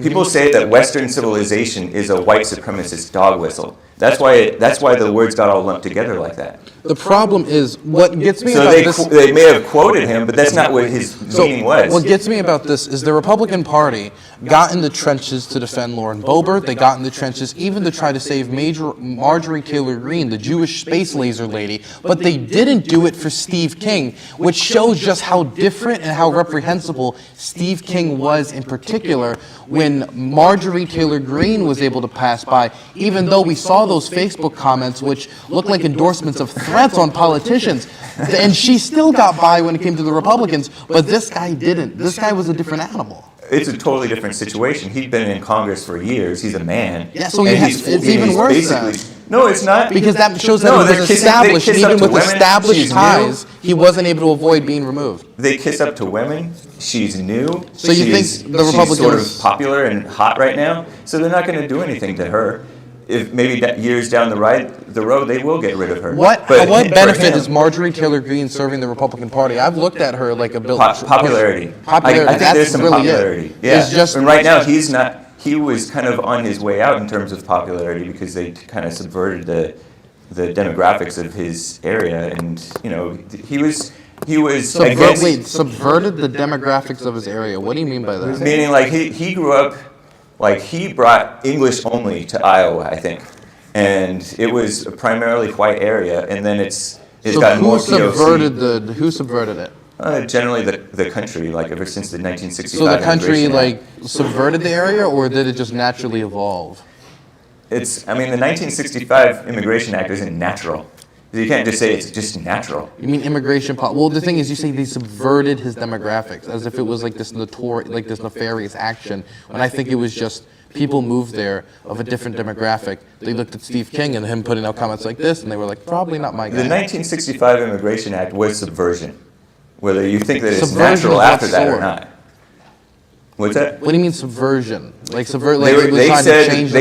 People say that Western civilization is a white supremacist dog whistle. That's why the words got all lumped together like that.
The problem is what gets me
So
about
they
this.
they may have quoted him, but that's not what his meaning was.
What gets me about this is the Republican Party got in the trenches to defend Lauren Boebert. They got in the trenches even to try to save Marjorie Taylor Greene, the Jewish space laser lady, but they didn't do it for Steve King, which shows just how different and how reprehensible Steve King was in particular when Marjorie Taylor Greene was able to pass by, even though we saw those Facebook comments which looked like endorsements of threats on politicians. And she still got by when it came to the Republicans, but this guy didn't. This guy was a different animal.
It's a totally different situation. He'd been in Congress for years. He's a man.
Yeah, so
And
it's even
he's
worse then.
basically- No, it's not.
Because that shows that
No,
he
they're
was
kissing- they
established,
kiss
and
up
even
to
with
women.
established
She's new.
ties, he wasn't able to avoid being removed.
They kiss up to women. She's new.
So you think
She's-
the
she's sort
Republicans-
of popular and hot right now, so they're not going to do anything to her. If maybe years down the road, they will get rid of her.
What
But for
benefit
him,
is Marjorie Taylor Greene serving the Republican Party? I've looked at her like a bill.
popularity?
Popularity.
I think
That's
there's some
really
popularity.
it.
Yeah.
It's just
and right now he's not. He was kind of on his way out in terms of popularity because they kind of subverted the demographics of his area, and he was
subverted the demographics of his area. What do you mean by that?
meaning like he grew up like he brought English only to Iowa, I think, and it was a primarily white area, and then it's
So
gotten
who
more
subverted
POC.
who subverted it?
Generally the country, like ever since the 1965
So the country
Immigration Act.
like subverted the area, or did it just naturally evolve?
The 1965 Immigration Act isn't natural. You can't just say it's just natural.
You mean immigration Well, the thing is, you say they subverted his demographics as if it was like this this nefarious action. When I think it was just people moved there of a different demographic. They looked at Steve King and him putting out comments like this, and they were like, probably not my
The
guy.
1965 Immigration Act was subversion, whether you think that it's
Subversion
natural
of what
after that or
sort?
not. What's that?
What do you mean subversion? Like
They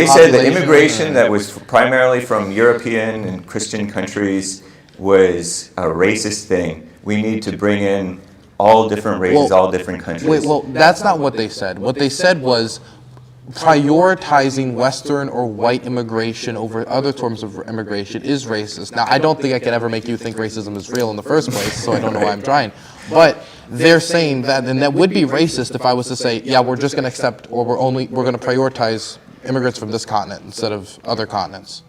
said the immigration that was primarily from European and Christian countries was a racist thing. We need to bring in all different races, all different countries.
Wait, well, that's not what they said. What they said was prioritizing Western or white immigration over other forms of immigration is racist. Now, I don't think I can ever make you think racism is real in the first place, so I don't know why I'm trying. But they're saying that, and that would be racist if I was to say, yeah, we're just going to accept, or we're going to prioritize immigrants from this continent instead of other continents.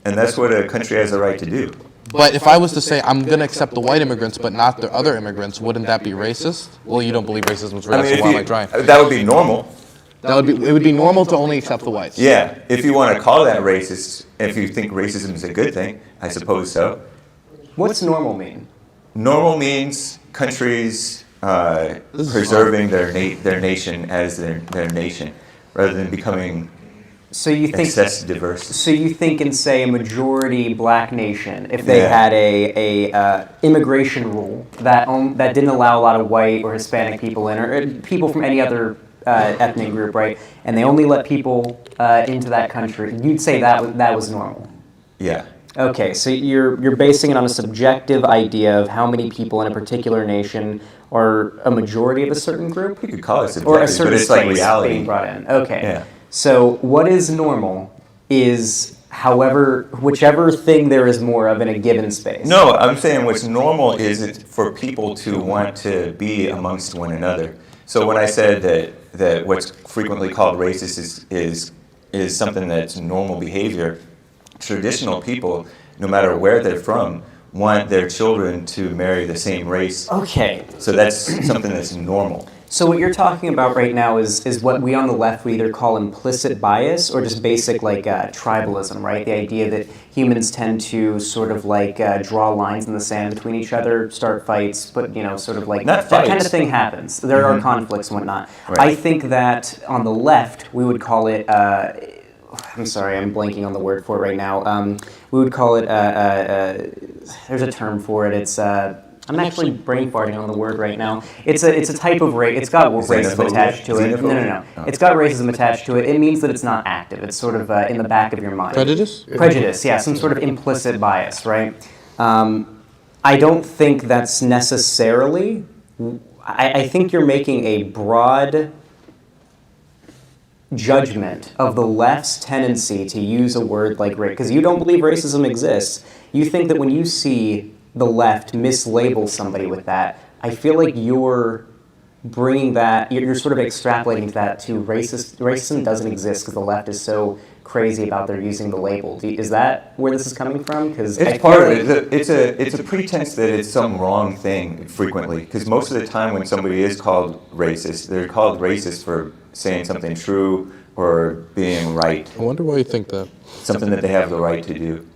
And that's what a country has a right to do.
But if I was to say I'm going to accept the white immigrants but not the other immigrants, wouldn't that be racist? Well, you don't believe racism is real, so why am I trying?
That would be normal.
It would be normal to only accept the whites.
Yeah, if you want to call that racist, if you think racism is a good thing, I suppose so.
What's normal mean?
Normal means countries preserving their nation as their nation, rather than becoming
So you think
excess diverse.
So you think in, say, a majority black nation, if they had a immigration rule that didn't allow a lot of white or Hispanic people in, or people from any other ethnic group, right? And they only let people into that country, you'd say that was normal.
Yeah.
Okay, so you're basing it on a subjective idea of how many people in a particular nation are a majority of a certain group,
You could call it
or a
subjective,
certain
but it's like
place
reality.
being brought in. Okay.
Yeah.
So what is normal is whichever thing there is more of in a given space.
No, I'm saying what's normal is for people to want to be amongst one another. So when I said that what's frequently called racist is something that's normal behavior, traditional people, no matter where they're from, want their children to marry the same race.
Okay.
So that's something that's normal.
So what you're talking about right now is what we on the left we either call implicit bias or just basic tribalism, right? The idea that humans tend to sort of draw lines in the sand between each other, start fights, but sort of like
Not
that kind
fights.
of thing happens. There are conflicts and whatnot.
Right.
I think that on the left we would call it. I'm sorry, I'm blanking on the word for it right now. We would call it. There's a term for it. It's. I'm actually brain farting on the word right now. It's a type of race. It's got racism
Xenophobia?
attached to it.
Xenophobia?
No.
Oh.
It's got racism attached to it. It means that it's not active. It's sort of in the back of your mind.
Prejudice?
Prejudice, yeah, some sort of implicit bias, right? I don't think that's necessarily. I think you're making a broad judgment of the left's tendency to use a word like race, because you don't believe racism exists. You think that when you see the left mislabel somebody with that, I feel like you're bringing that, you're sort of extrapolating that to racism doesn't exist because the left is so crazy about their using the label. Is that where this is coming from? Because
It's part of it. It's a pretense that it's some wrong thing frequently, because most of the time when somebody is called racist, they're called racist for saying something true or being right,
I wonder why you think that.
something that they have the right to do.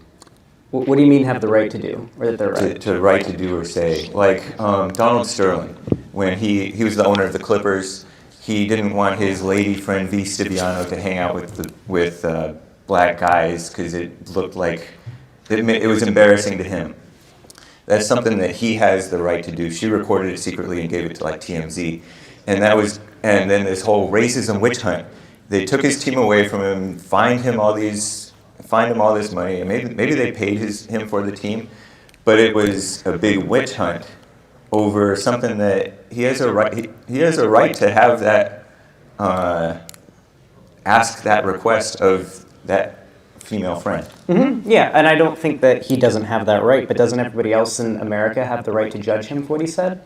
What do you mean have the right to do, or that they're right?
To right to do or say. Like Donald Sterling, when he was the owner of the Clippers, he didn't want his lady friend V. Stiviano to hang out with black guys because it looked like it was embarrassing to him. That's something that he has the right to do. She recorded it secretly and gave it to TMZ, and then this whole racism witch hunt. They took his team away from him, fined him all this money, and maybe they paid him for the team, but it was a big witch hunt over something that he has a right to have that ask that request of that female friend.
Mm-hmm. Yeah, and I don't think that he doesn't have that right, but doesn't everybody else in America have the right to judge him for what he said?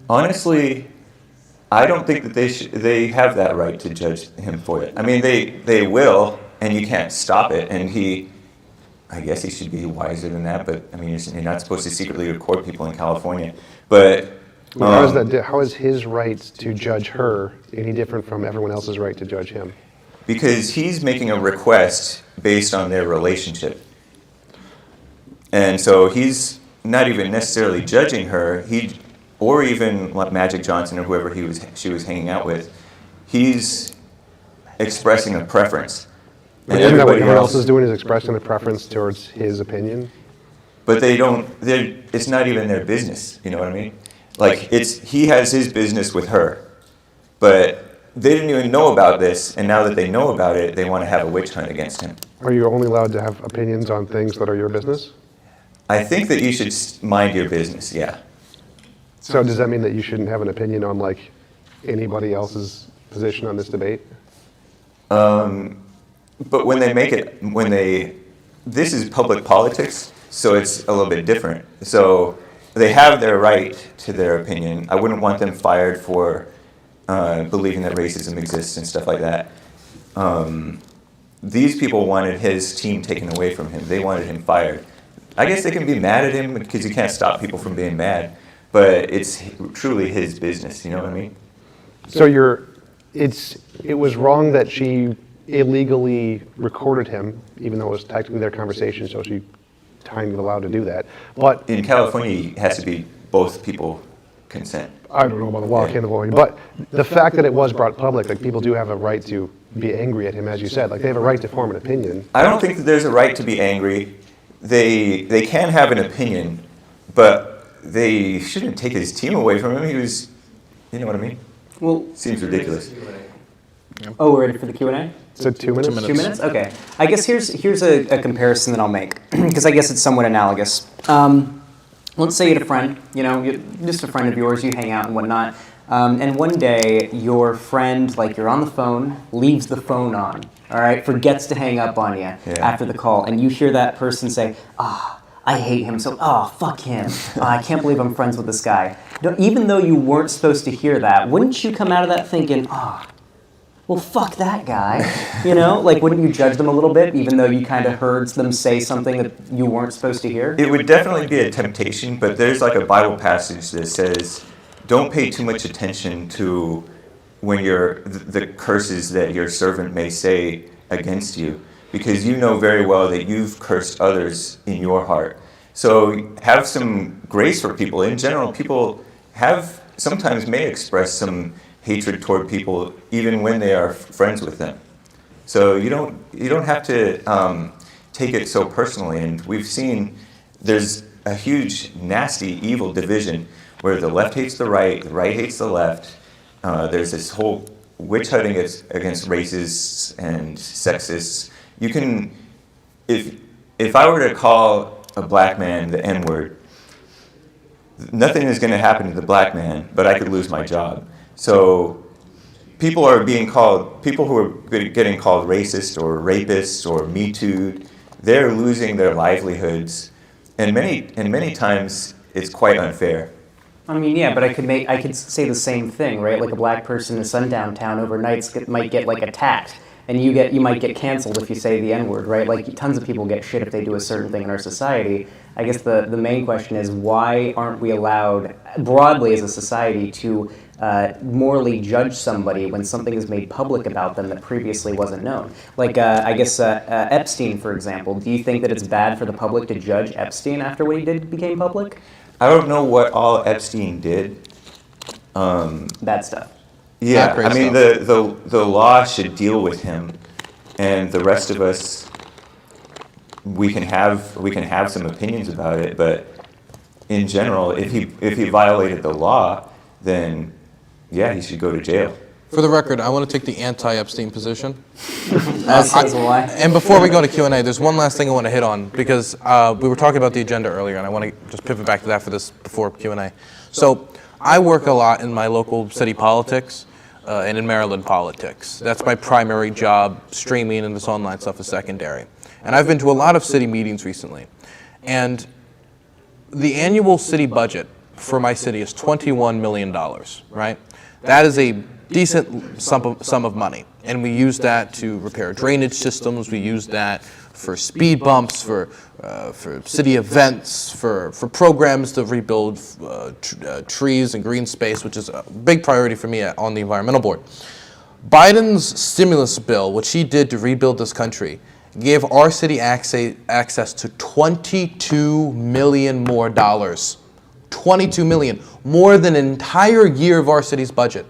Honestly, I don't think that they have that right to judge him for it. I mean, they will, and you can't stop it. And I guess he should be wiser than that. But I mean, you're not supposed to secretly record people in California. But
How is his right to judge her any different from everyone else's right to judge him?
Because he's making a request based on their relationship. And so he's not even necessarily judging her, or even like Magic Johnson or whoever she was hanging out with. He's expressing a preference. And
Isn't that what
everybody
everyone else is doing, is expressing a preference towards his opinion?
But it's not even their business, you know what I mean? Like, he has his business with her, but they didn't even know about this, and now that they know about it, they want to have a witch hunt against him.
Are you only allowed to have opinions on things that are your business?
I think that you should mind your business, yeah.
So does that mean that you shouldn't have an opinion on, like, anybody else's position on this debate?
But when they make it, this is public politics, so it's a little bit different. So they have their right to their opinion. I wouldn't want them fired for believing that racism exists and stuff like that. These people wanted his team taken away from him. They wanted him fired. I guess they can be mad at him because you can't stop people from being mad, but it's truly his business, you know what I mean?
So it was wrong that she illegally recorded him, even though it was technically their conversation, so she time allowed to do that. But
In California, it has to be both people consent.
I don't know about the law in California, but the fact that it was brought public, like, people do have a right to be angry at him, as you said. Like, they have a right to form an opinion.
I don't think that there's a right to be angry. They can have an opinion, but they shouldn't take his team away from him. He was, you know what I mean?
Well,
Seems ridiculous.
oh, we're ready for the Q&A?
So 2 minutes?
2 minutes? Okay. I guess here's a comparison that I'll make, because I guess it's somewhat analogous. Let's say you had a friend, just a friend of yours, you hang out and whatnot, and one day your friend, like, you're on the phone, leaves the phone on, all right, forgets to hang up on you after the call, and you hear that person say, I hate him, so, fuck him. I can't believe I'm friends with this guy. Even though you weren't supposed to hear that, wouldn't you come out of that thinking, well, fuck that guy, Like, wouldn't you judge them a little bit, even though you kind of heard them say something that you weren't supposed to hear?
It would definitely be a temptation, but there's like a Bible passage that says, don't pay too much attention to when the curses that your servant may say against you, because you know very well that you've cursed others in your heart. So have some grace for people. In general, people sometimes may express some hatred toward people even when they are friends with them. So you don't have to take it so personally. And we've seen there's a huge, nasty, evil division where the left hates the right hates the left. There's this whole witch hunting against racists and sexists. You can, if I were to call a black man the N-word, nothing is going to happen to the black man, but I could lose my job. So people who are getting called racist or rapists or Me Too'd, they're losing their livelihoods, and many times it's quite unfair.
I mean, yeah, but I could say the same thing, right? Like, a black person in a sundown town overnight might get, like, attacked, and you might get canceled if you say the N-word, right? Like, tons of people get shit if they do a certain thing in our society. I guess the main question is, why aren't we allowed, broadly as a society, to morally judge somebody when something is made public about them that previously wasn't known? Like, I guess Epstein, for example. Do you think that it's bad for the public to judge Epstein after what he did became public?
I don't know what all Epstein did.
Bad stuff.
Yeah,
Not great
I mean, the law should deal with him, and the rest of us, we can have some opinions about it, but in general, if he violated the law, then yeah, he should go to jail.
For the record, I want to take the anti-Epstein position.
That says why.
And before we go to Q&A, there's one last thing I want to hit on, because we were talking about the agenda earlier, and I want to just pivot back to that for this before Q&A. So I work a lot in my local city politics and in Maryland politics. That's my primary job. Streaming and this online stuff is secondary. And I've been to a lot of city meetings recently. And the annual city budget for my city is $21 million, right? That is a decent sum of money. And we use that to repair drainage systems. We use that for speed bumps, for city events, for programs to rebuild trees and green space, which is a big priority for me on the environmental board. Biden's stimulus bill, which he did to rebuild this country, gave our city access to $22 million more dollars. 22 million, more than an entire year of our city's budget.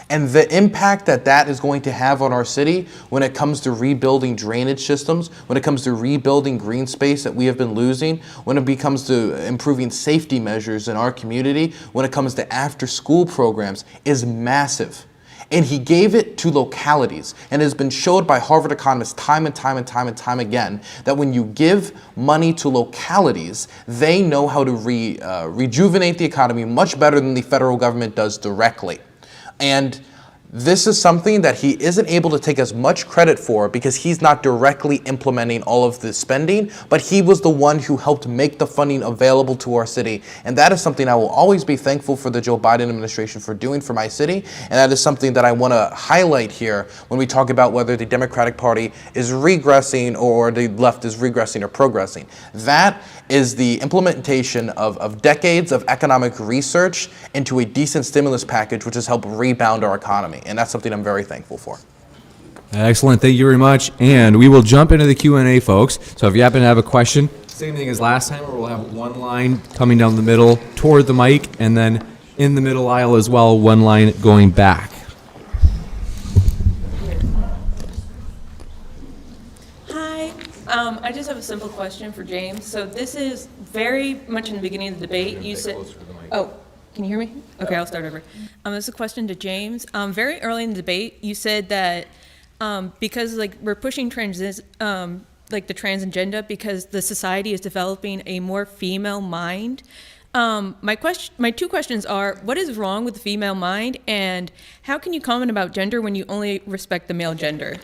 And the impact that that is going to have on our city when it comes to rebuilding drainage systems, when it comes to rebuilding green space that we have been losing, when it comes to improving safety measures in our community, when it comes to after-school programs, is massive. And he gave it to localities, and it has been showed by Harvard economists time and time again that when you give money to localities, they know how to rejuvenate the economy much better than the federal government does directly. And this is something that he isn't able to take as much credit for because he's not directly implementing all of the spending, but he was the one who helped make the funding available to our city. And that is something I will always be thankful for the Joe Biden administration for doing for my city. And that is something that I want to highlight here when we talk about whether the Democratic Party is regressing or the left is regressing or progressing. That is the implementation of decades of economic research into a decent stimulus package, which has helped rebound our economy. And that's something I'm very thankful for.
Excellent. Thank you very much. And we will jump into the Q&A, folks. So if you happen to have a question, same thing as last time, where we'll have one line coming down the middle toward the mic, and then in the middle aisle as well, one line going back.
Hi. I just have a simple question for James. So this is very much in the beginning of the debate. You said, oh, can you hear me? Okay, I'll start over. This is a question to James. Very early in the debate, you said that because we're pushing the trans agenda because the society is developing a more female mind. My two questions are, what is wrong with the female mind, and how can you comment about gender when you only respect the male gender?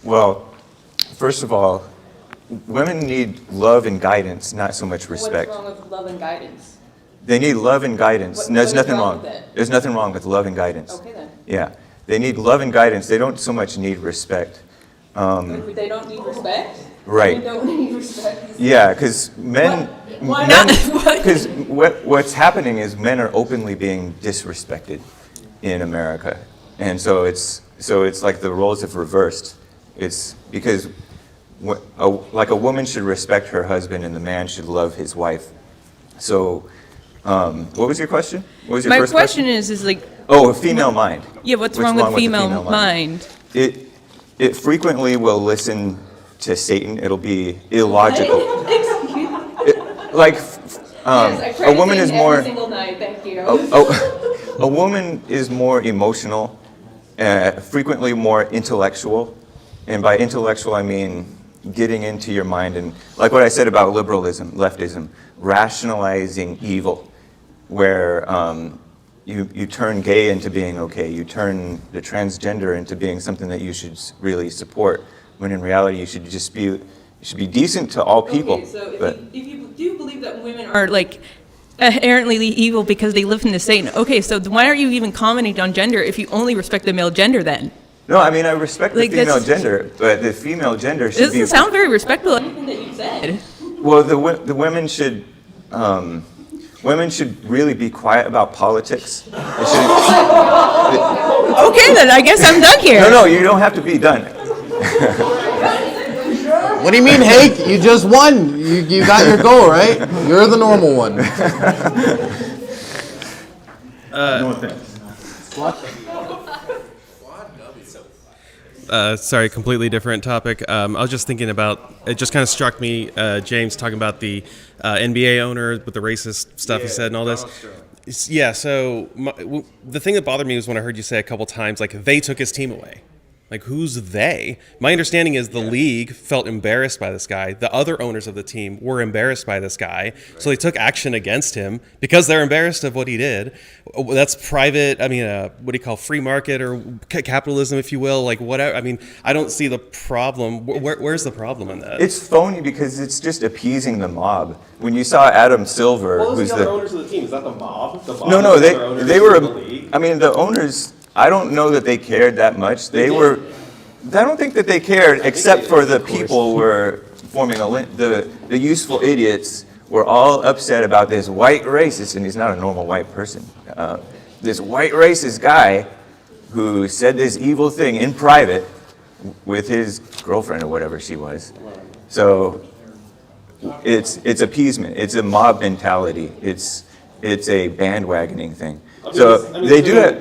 Well, first of all, women need love and guidance, not so much respect.
What's wrong with love and guidance?
They need love and guidance.
What
There's
is
nothing
wrong
wrong.
with it?
There's nothing wrong with love and guidance.
Okay then.
Yeah. They need love and guidance. They don't so much need respect.
If they don't need respect?
Right.
They don't need respect.
Yeah, because men,
Why not?
because what's happening is men are openly being disrespected in America, and so it's like the roles have reversed. It's because like a woman should respect her husband and the man should love his wife. So, what was your question? What was your
My
first
question is like,
Oh, a female mind.
yeah, what's wrong with
the
female mind?
It frequently will listen to Satan. It'll be illogical. A woman is more.
Every single night, thank you.
A woman is more emotional, frequently more intellectual, and by intellectual I mean getting into your mind and, like what I said about liberalism, leftism, rationalizing evil, where you turn gay into being okay, you turn the transgender into being something that you should really support, when in reality you should be decent to all people.
Okay, so if you do believe that women
Are inherently evil because they live in the Satan. Okay, so why are you even commenting on gender if you only respect the male gender then?
No, I mean I respect the female
that's-
gender, but the female gender
It
should be.
doesn't sound very respectful.
anything that you said.
Well, the women should. Women should really be quiet about politics. They should,
Okay, then I guess I'm done here.
no, you don't have to be done.
What do you mean, Hake? You just won. You got your goal, right? You're the normal one.
Sorry, completely different topic. I was just thinking about, it just kind of struck me, James talking about the NBA owner with the racist stuff he said and all this. Yeah, so the thing that bothered me was when I heard you say a couple times, like, they took his team away. Like, who's they? My understanding is the league felt embarrassed by this guy. The other owners of the team were embarrassed by this guy. So they took action against him because they're embarrassed of what he did. That's private, what do you call free market or capitalism, if you will? Like, whatever. I mean, I don't see the problem. Where's the problem in that?
It's phony because it's just appeasing the mob. When you saw Adam Silver,
What was
who's
the other owners of the team? Is that the mob? The mob
no,
is the other owners
they
of
were.
the league?
I mean, the owners I don't know that they cared that much. I don't think that they cared, except for the people were forming the useful idiots were all upset about this white racist, and he's not a normal white person. This white racist guy who said this evil thing in private with his girlfriend or whatever she was. So it's appeasement. It's a mob mentality. It's a bandwagoning thing. So they do that.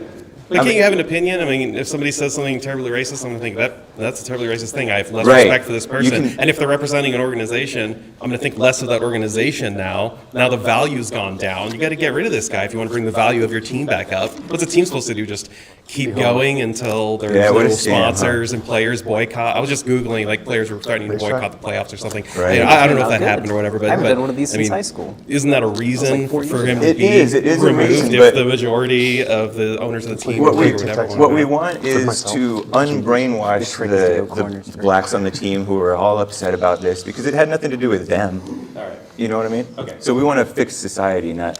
But can't you have an opinion? I mean, if somebody says something terribly racist, I'm going to think that's a terribly racist thing. I have less
Right.
respect for this person.
You can-
And if they're representing an organization, I'm going to think less of that organization now. Now the value's gone down. You got to get rid of this guy if you want to bring the value of your team back up. What's a team supposed to do? Just keep going until there's
Yeah, what a
no
scam, huh?
sponsors and players boycott. I was just Googling, like, players were starting to boycott the playoffs or something.
Right.
You know, I don't know if that
Good.
happened or whatever, but
I haven't
but,
done one of these
I
since
mean,
high school.
Isn't that a reason
4
for
years
him
ago.
to
It
be
is a
removed
reason,
if
but-
the majority of the owners of the team
What we,
or whatever?
what we want is to unbrainwash
Trick is to go corners
the
first.
blacks on the team who are all upset about this because it had nothing to do with them.
All right.
You know what I mean?
Okay.
So we want to fix society, not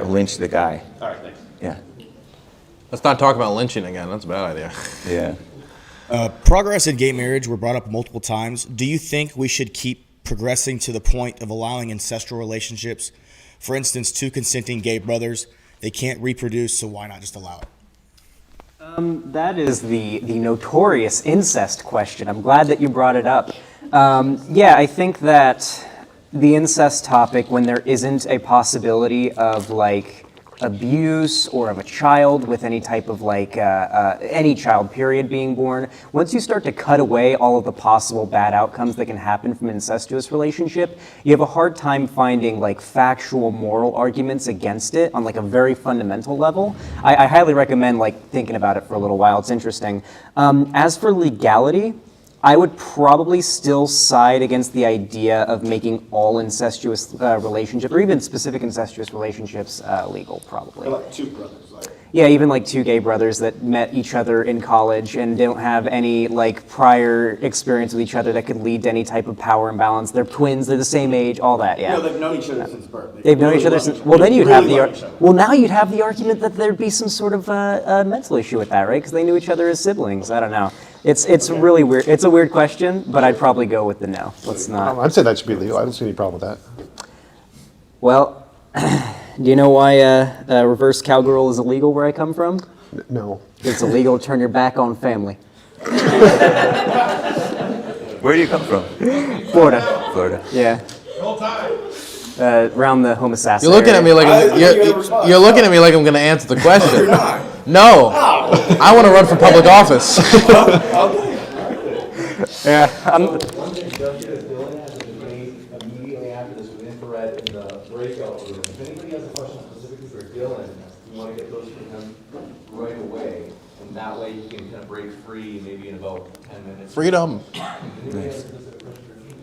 lynch the guy.
All right, thanks.
Yeah.
Let's not talk about lynching again. That's a bad idea.
Yeah.
Progress in gay marriage were brought up multiple times. Do you think we should keep progressing to the point of allowing ancestral relationships? For instance, two consenting gay brothers, they can't reproduce, so why not just allow it?
That is the notorious incest question. I'm glad that you brought it up. Yeah, I think that the incest topic, when there isn't a possibility of like abuse or of a child with any type of like any child period being born, once you start to cut away all of the possible bad outcomes that can happen from an incestuous relationship, you have a hard time finding like factual moral arguments against it on like a very fundamental level. I highly recommend like thinking about it for a little while. It's interesting. As for legality, I would probably still side against the idea of making all incestuous relationships, or even specific incestuous relationships, legal, probably.
Like two brothers, like.
Yeah, even like two gay brothers that met each other in college and don't have any like prior experience with each other that could lead to any type of power imbalance. They're twins, they're the same age, all that, yeah.
No, they've known each other since birth.
They've known
really
each other
love
since.
each
Well, then
other.
you'd
Really
have
love each
the.
other.
Well, now you'd have the argument that there'd be some sort of mental issue with that, right? Because they knew each other as siblings. I don't know. It's really weird. It's a weird question, but I'd probably go with the no. Let's not.
I'd say that should be legal. I don't see any problem with that.
Well, do you know why reverse cowgirl is illegal where I come from?
No.
It's illegal to turn your back on family.
Where do you come from?
Florida.
Florida.
Yeah. Around the homosassa.
You're looking at me like you're looking at me like I'm going to answer the question. No, I want to run for public office.
Yeah.
One thing Duncan is doing has been made immediately after this with infrared in the breakout room. If anybody has a question specifically for Dylan, you want to get those from him right away, and that way you can kind of break free maybe in about 10 minutes.
Freedom.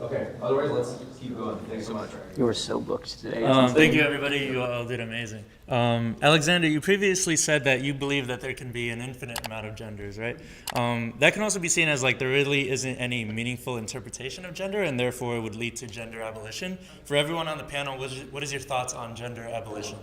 Okay, otherwise let's keep going. Thanks so much.
You were so booked today.
Thank you, everybody. You all did amazing. Alexander, you previously said that you believe that there can be an infinite amount of genders, right? That can also be seen as like there really isn't any meaningful interpretation of gender, and therefore it would lead to gender abolition. For everyone on the panel, what is your thoughts on gender abolition?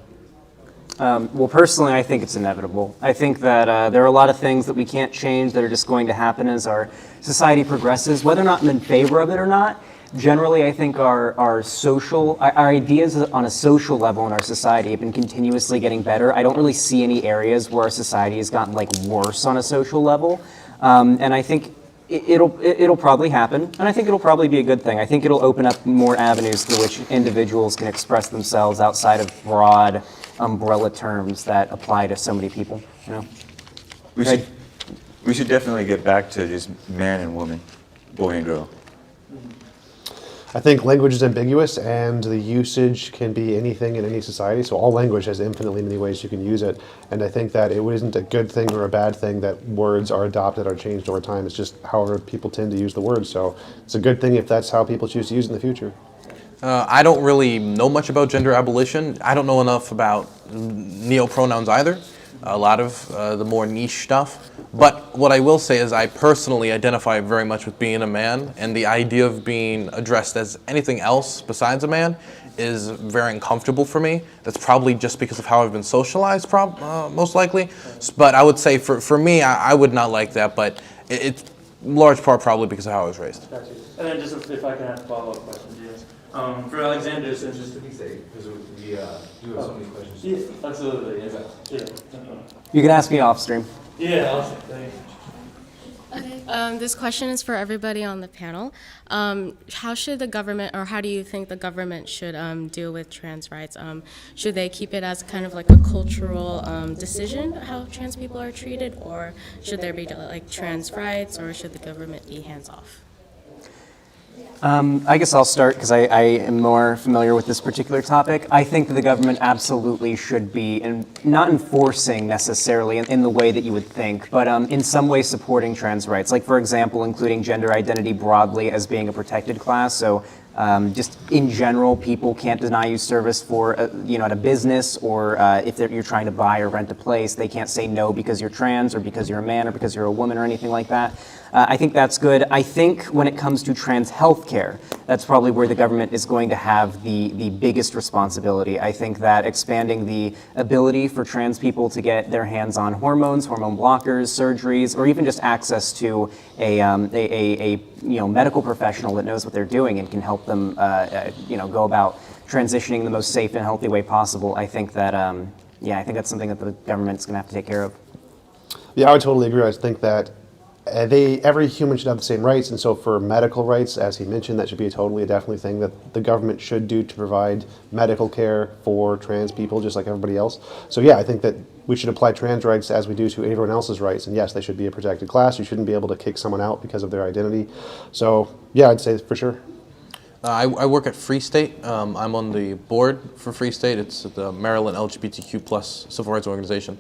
Well, personally, I think it's inevitable. I think that there are a lot of things that we can't change that are just going to happen as our society progresses. Whether or not I'm in favor of it or not, generally, I think our ideas on a social level in our society have been continuously getting better. I don't really see any areas where our society has gotten like worse on a social level, and I think it'll probably happen, and I think it'll probably be a good thing. I think it'll open up more avenues through which individuals can express themselves outside of broad umbrella terms that apply to so many people. You know,
We should definitely get back to just man and woman, boy and girl.
I think language is ambiguous and the usage can be anything in any society. So all language has infinitely many ways you can use it. And I think that it isn't a good thing or a bad thing that words are adopted or changed over time. It's just however people tend to use the word. So it's a good thing if that's how people choose to use it in the future.
I don't really know much about gender abolition. I don't know enough about neopronouns either. A lot of the more niche stuff. But what I will say is I personally identify very much with being a man, and the idea of being addressed as anything else besides a man is very uncomfortable for me. That's probably just because of how I've been socialized, most likely. But I would say for me, I would not like that, but it's large part probably because of how I was raised.
Gotcha. And then just if I can have a follow-up question, James. For Alexander, since
Just to be safe, because we do have so many questions.
yeah, absolutely, yeah.
You can ask me off stream.
Yeah, awesome. Thank you.
Okay. This question is for everybody on the panel. How should the government, or how do you think the government should deal with trans rights? Should they keep it as kind of like a cultural decision how trans people are treated, or should there be like trans rights, or should the government be hands-off?
I guess I'll start because I am more familiar with this particular topic. I think that the government absolutely should be, not enforcing necessarily in the way that you would think, but in some way supporting trans rights. Like, for example, including gender identity broadly as being a protected class. So just in general, people can't deny you service for, at a business, or if you're trying to buy or rent a place, they can't say no because you're trans or because you're a man or because you're a woman or anything like that. I think that's good. I think when it comes to trans healthcare, that's probably where the government is going to have the biggest responsibility. I think that expanding the ability for trans people to get their hands on hormones, hormone blockers, surgeries, or even just access to a medical professional that knows what they're doing and can help them go about transitioning the most safe and healthy way possible. I think that I think that's something that the government's going to have to take care of.
Yeah, I would totally agree. I think that every human should have the same rights, and so for medical rights, as he mentioned, that should be a definitely thing that the government should do to provide medical care for trans people, just like everybody else. So yeah, I think that we should apply trans rights as we do to everyone else's rights, and yes, they should be a protected class. You shouldn't be able to kick someone out because of their identity. So yeah, I'd say for sure.
I work at Free State. I'm on the board for Free State. It's the Maryland LGBTQ plus civil rights organization.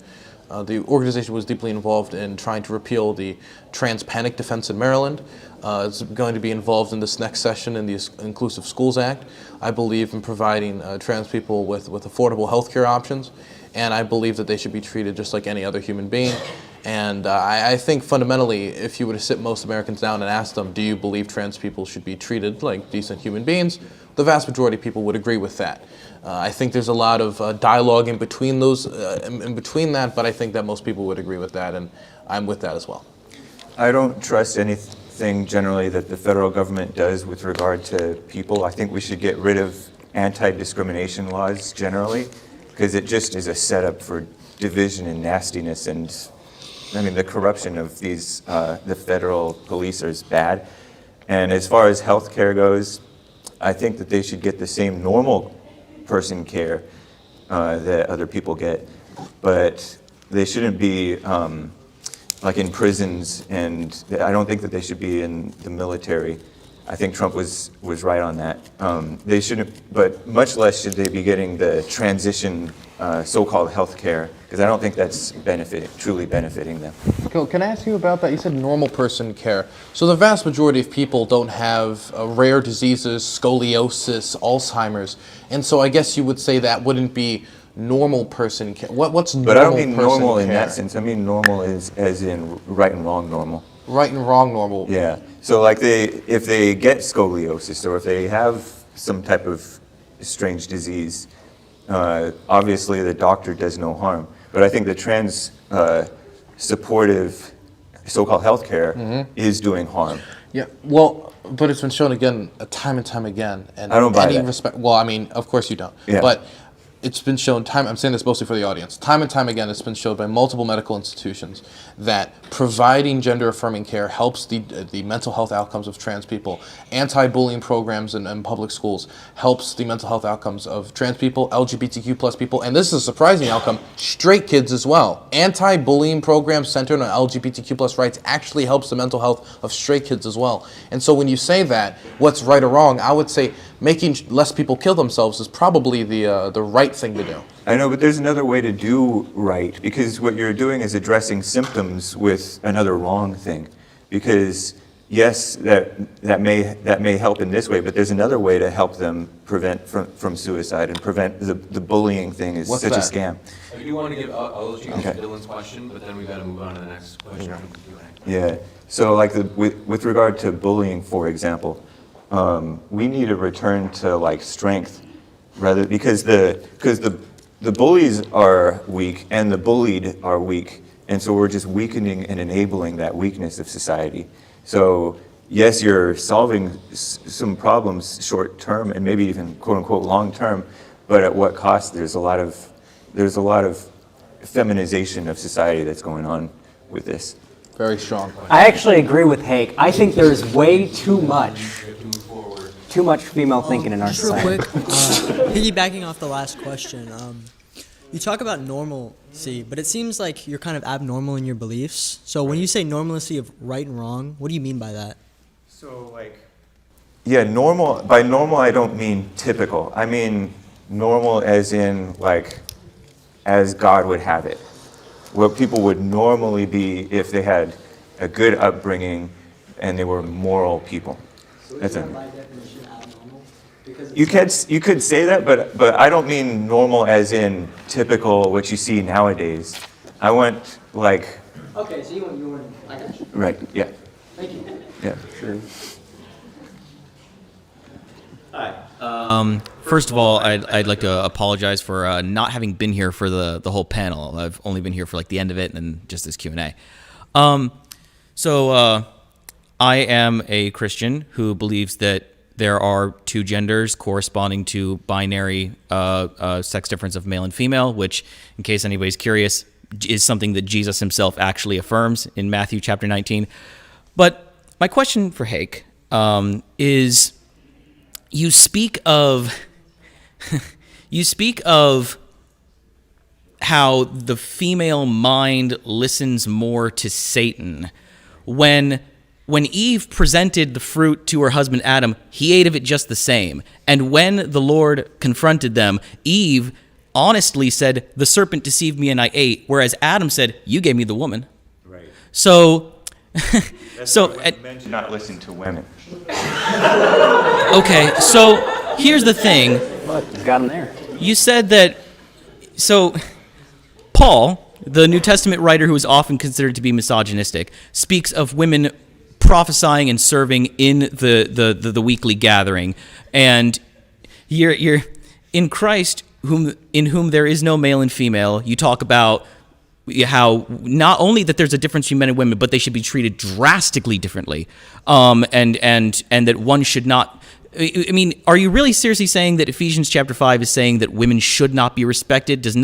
The organization was deeply involved in trying to repeal the trans panic defense in Maryland. It's going to be involved in this next session in the Inclusive Schools Act. I believe in providing trans people with affordable health care options, and I believe that they should be treated just like any other human being. And I think fundamentally, if you were to sit most Americans down and ask them, do you believe trans people should be treated like decent human beings, the vast majority of people would agree with that. I think there's a lot of dialogue in between that, but I think that most people would agree with that, and I'm with that as well.
I don't trust anything generally that the federal government does with regard to people. I think we should get rid of anti-discrimination laws generally, because it just is a setup for division and nastiness, and I mean the corruption of these the federal police is bad. And as far as health care goes, I think that they should get the same normal person care that other people get, but they shouldn't be like in prisons, and I don't think that they should be in the military. I think Trump was right on that. They shouldn't, but much less should they be getting the transition so-called health care, because I don't think that's truly benefiting them.
Can I ask you about that? You said normal person care. So the vast majority of people don't have rare diseases, scoliosis, Alzheimer's, and so I guess you would say that wouldn't be normal person care. What's normal?
But I don't mean
person
normal in
care?
that sense. I mean normal as in right and wrong normal.
Right and wrong normal.
Yeah. So like if they get scoliosis, or if they have some type of strange disease, obviously the doctor does no harm. But I think the trans supportive so-called healthcare is doing harm.
Yeah, well, but it's been shown again, time and time again. And
I don't buy that.
Well, I mean, of course you don't.
Yeah.
But it's been shown I'm saying this mostly for the audience, time and time again it's been shown by multiple medical institutions that providing gender-affirming care helps the mental health outcomes of trans people. Anti-bullying programs in public schools helps the mental health outcomes of trans people, LGBTQ plus people, and this is a surprising outcome, straight kids as well. Anti-bullying programs centered on LGBTQ plus rights actually helps the mental health of straight kids as well. And so when you say that, what's right or wrong, I would say making less people kill themselves is probably the right thing to do.
I know, but there's another way to do right, because what you're doing is addressing symptoms with another wrong thing. Because yes, that may help in this way, but there's another way to help them prevent from suicide and prevent the bullying thing is
What's
such
that?
a scam.
I do want to give, I'll let you answer
Okay.
Dylan's question, but then we got to move on to the next question.
Yeah. So like with regard to bullying, for example, we need a return to like strength rather because the bullies are weak and the bullied are weak, and so we're just weakening and enabling that weakness of society. So yes, you're solving some problems short term and maybe even quote unquote long term, but at what cost? There's a lot of feminization of society that's going on with this.
Very strong.
I actually agree with Hake. I think there's way too much female thinking in our
Just real
society.
quick, piggybacking off the last question, you talk about normalcy, but it seems like you're kind of abnormal in your beliefs. So when you say normalcy of right and wrong, what do you mean by that?
So like, yeah, normal, by normal I don't mean typical. I mean normal as in like, as God would have it. What people would normally be if they had a good upbringing and they were moral people. That's it. You could say that, but I don't mean normal as in typical what you see nowadays. I want like.
Okay, so you want, I got you.
Right. Yeah.
Thank you.
Yeah. Sure.
First of all, I'd like to apologize for not having been here for the whole panel. I've only been here for like the end of it and then just this Q&A. So I am a Christian who believes that there are two genders corresponding to binary sex difference of male and female, which, in case anybody's curious, is something that Jesus himself actually affirms in Matthew chapter 19. But my question for Hake is, you speak of how the female mind listens more to Satan. When Eve presented the fruit to her husband Adam, he ate of it just the same. And when the Lord confronted them, Eve honestly said, "The serpent deceived me and I ate," whereas Adam said, "You gave me the woman."
Right.
So,
Men should not listen to women.
Okay, so here's the thing.
Look, you got him there.
You said that, so Paul, the New Testament writer who is often considered to be misogynistic, speaks of women prophesying and serving in the weekly gathering. And you're in Christ, in whom there is no male and female. You talk about how not only that there's a difference between men and women, but they should be treated drastically differently, and that one should not. I mean, are you really seriously saying that Ephesians chapter 5 is saying that women should not be respected? Does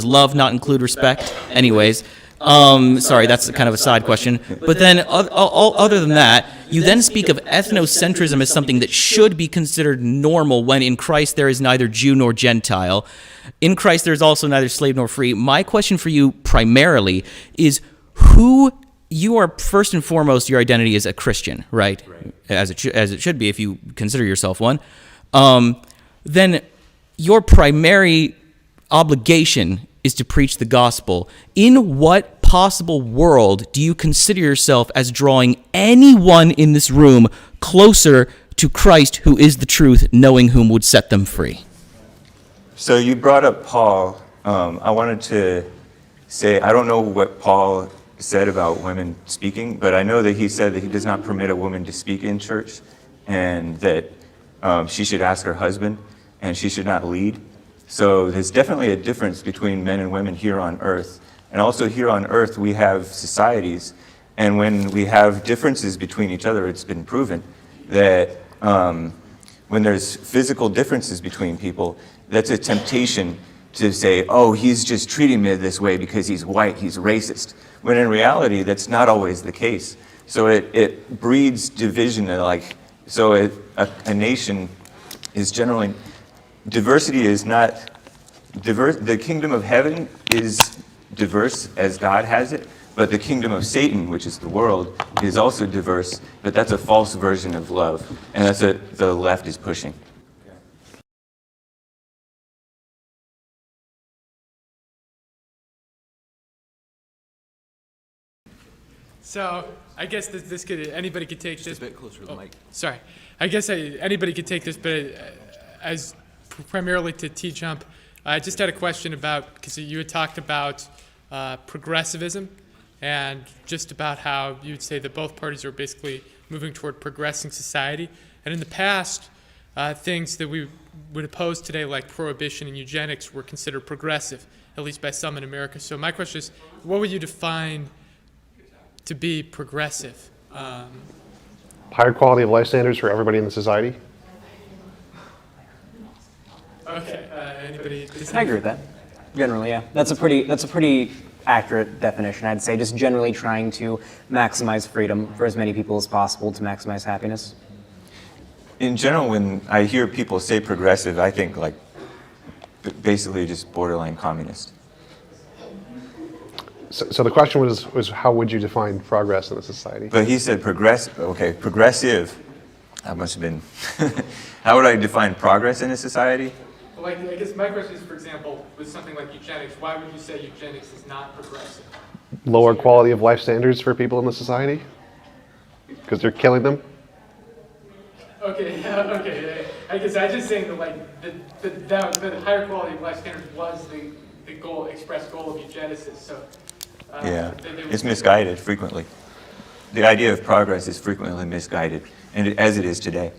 love not include respect? Anyways, sorry, that's kind of a side question. But then, other than that, you then speak of ethnocentrism as something that should be considered normal, when in Christ there is neither Jew nor Gentile. In Christ there is also neither slave nor free. My question for you primarily is, who you are first and foremost, your identity is a Christian, right? As it should be if you consider yourself one. Then your primary obligation is to preach the gospel. In what possible world do you consider yourself as drawing anyone in this room closer to Christ, who is the truth, knowing whom would set them free?
So you brought up Paul. I wanted to say, I don't know what Paul said about women speaking, but I know that he said that he does not permit a woman to speak in church, and that she should ask her husband, and she should not lead. So there's definitely a difference between men and women here on earth. And also here on earth we have societies, and when we have differences between each other, it's been proven that when there's physical differences between people, that's a temptation to say, oh, he's just treating me this way because he's white, he's racist. When in reality, that's not always the case. So it breeds division. So a nation is generally, diversity is not, the kingdom of heaven is diverse as God has it, but the kingdom of Satan, which is the world, is also diverse, but that's a false version of love. And that's what the left is pushing.
So I guess anybody could take this.
Just a bit closer to the mic.
Sorry. I guess anybody could take this, but as primarily to Tjump, I just had a question about, because you had talked about progressivism and just about how you would say that both parties are basically moving toward progressing society. And in the past, things that we would oppose today, like prohibition and eugenics, were considered progressive, at least by some in America. So my question is, what would you define to be progressive?
Higher quality of life standards for everybody in the society.
Okay, anybody?
I agree with that. Generally, yeah. That's a pretty accurate definition, I'd say. Just generally trying to maximize freedom for as many people as possible to maximize happiness.
In general, when I hear people say progressive, I think like basically just borderline communist.
So the question was how would you define progress in a society?
But he said progressive. That must have been. How would I define progress in a society?
Like, I guess my question is, for example, with something like eugenics, why would you say eugenics is not progressive?
Lower quality of life standards for people in the society? Because they're killing them?
Okay, okay. I guess I'm just saying that, like, the higher quality of life standards was the goal, expressed goal of eugenicists. So,
Yeah, it's misguided frequently. The idea of progress is frequently misguided, and as it is today.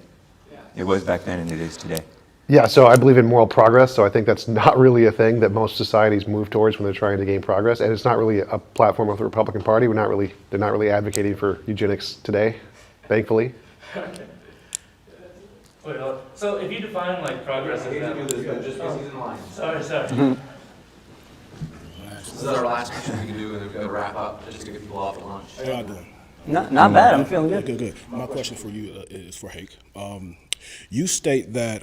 It was back then, and it is today.
Yeah, so I believe in moral progress, so I think that's not really a thing that most societies move towards when they're trying to gain progress, and it's not really a platform of the Republican Party. They're not really advocating for eugenics today, thankfully.
Okay. Wait, so if you define like progress as that,
Just because he's in line.
sorry.
This is our last question we can do, and we'll wrap up just to get people off at lunch.
How y'all doing?
Not bad. I'm feeling good.
Good. My question for you is for Hake. You state that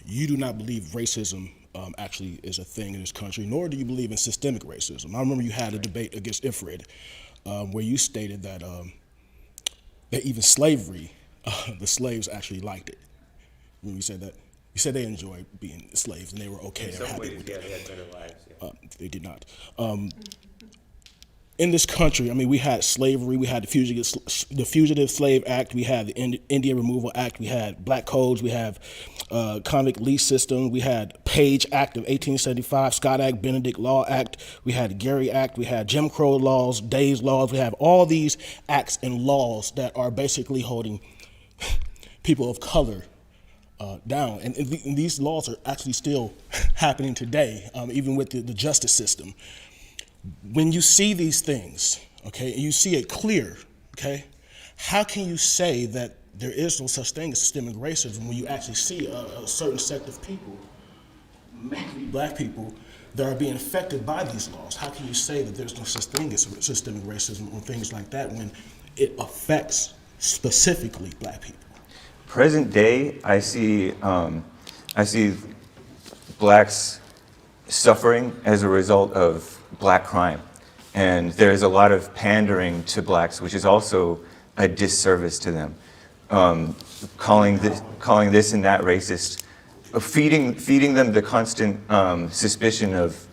you do not believe racism actually is a thing in this country, nor do you believe in systemic racism. I remember you had a debate against Ifrid where you stated that even slavery, the slaves actually liked it. When you said that, you said they enjoyed being slaves and they were okay. They were happy with it.
They had better lives. Yeah.
They did not. In this country, I mean, we had slavery, we had the Fugitive Slave Act, we had the Indian Removal Act, we had black codes, we have convict lease system, we had Page Act of 1875, Scott Act, Benedict Law Act, we had the Gary Act, we had Jim Crow laws, Days laws, we have all these acts and laws that are basically holding people of color down. And these laws are actually still happening today, even with the justice system. When you see these things, okay, and you see it clear, okay, how can you say that there is no such thing as systemic racism when you actually see a certain sect of people, mainly black people, that are being affected by these laws? How can you say that there's no such thing as systemic racism or things like that when it affects specifically black people?
Present day, I see blacks suffering as a result of black crime. And there's a lot of pandering to blacks, which is also a disservice to them. Calling this and that racist, feeding them the constant suspicion of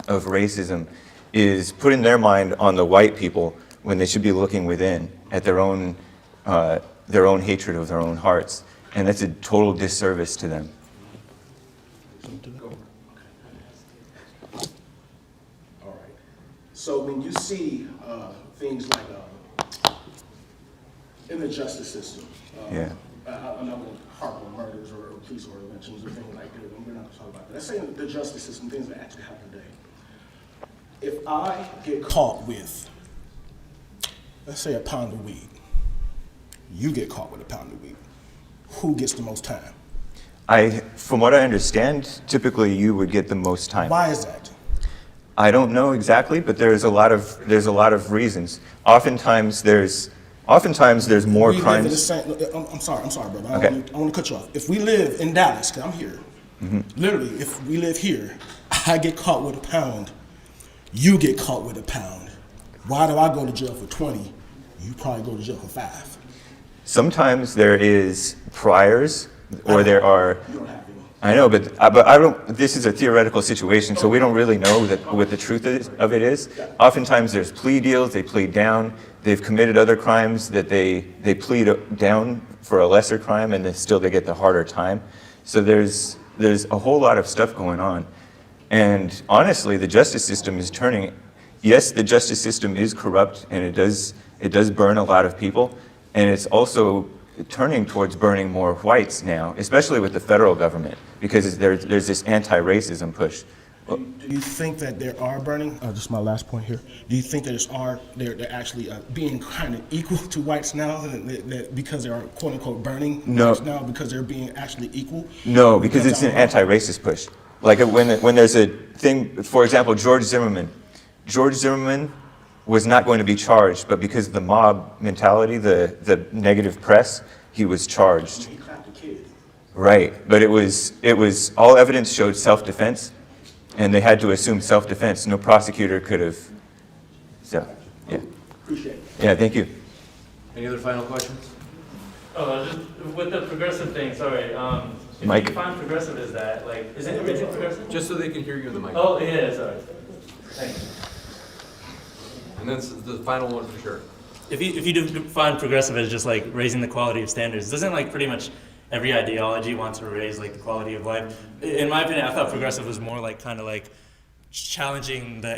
racism is putting their mind on the white people when they should be looking within at their own hatred of their own hearts. And that's a total disservice to them.
So when you see things like in the justice system,
Yeah.
I'm not going to harp on murders or police interventions or things like that. We're not going to talk about that. Let's say the justice system, things that actually happen today. If I get caught with, let's say, a pound of weed, you get caught with a pound of weed, who gets the most time?
From what I understand, typically you would get the most time.
Why is that?
I don't know exactly, but there's a lot of reasons. Oftentimes there's more
We
crimes.
live in the same, I'm sorry, brother.
Okay.
I want to cut you off. If we live in Dallas, because I'm here, literally, if we live here, I get caught with a pound, you get caught with a pound. Why do I go to jail for 20? You probably go to jail for 5.
Sometimes there is priors, or there are. I know, but I don't. This is a theoretical situation, so we don't really know what the truth of it is. Oftentimes, there's plea deals. They plead down. They've committed other crimes that they plead down for a lesser crime, and then still they get the harder time. So there's a whole lot of stuff going on, and honestly, the justice system is turning. Yes, the justice system is corrupt, and it does burn a lot of people, and it's also turning towards burning more whites now, especially with the federal government, because there's this anti-racism push.
Do you think that there are burning? Just my last point here. Do you think that they're actually being kind of equal to whites now, that because they are quote unquote burning whites now because they're being actually equal?
No, because it's an anti-racist push. Like when there's a thing, for example, George Zimmerman was not going to be charged, but because of the mob mentality, the negative press, he was charged.
He clapped the kids.
Right, but it was all evidence showed self-defense, and they had to assume self-defense. No prosecutor could have. So, yeah.
Appreciate it.
Yeah, thank you.
Any other final questions?
Oh, just with the progressive thing, sorry. If
Mike.
you define progressive as that, like, is anything progressive?
Just so they can hear you in the mic.
Oh, yeah, sorry. Thank you.
And then the final one for sure.
If you define progressive as just like raising the quality of standards, doesn't like pretty much every ideology wants to raise like the quality of life? In my opinion, I thought progressive was more like kind of like challenging the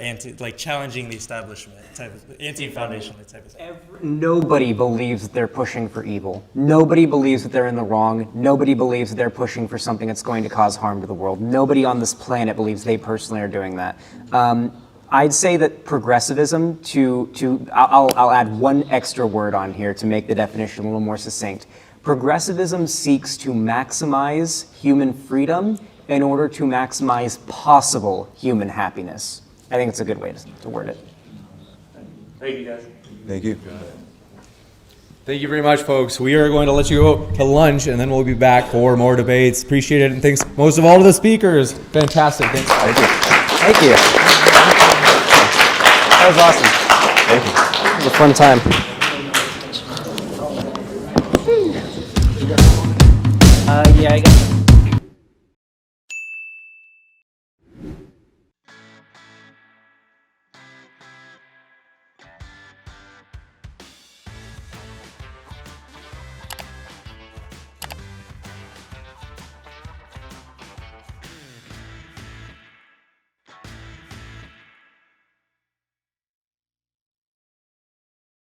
establishment type of anti-foundational type of thing.
Nobody believes that they're pushing for evil. Nobody believes that they're in the wrong. Nobody believes that they're pushing for something that's going to cause harm to the world. Nobody on this planet believes they personally are doing that. I'd say that progressivism, I'll add one extra word on here to make the definition a little more succinct. Progressivism seeks to maximize human freedom in order to maximize possible human happiness. I think it's a good way to word it.
Thank you, guys.
Thank you.
Thank you very much, folks. We are going to let you go to lunch, and then we'll be back for more debates. Appreciate it, and thanks most of all to the speakers. Fantastic. Thanks.
Thank you.
Thank you. That was awesome.
Thank you.
It was a fun time. Yeah, I guess.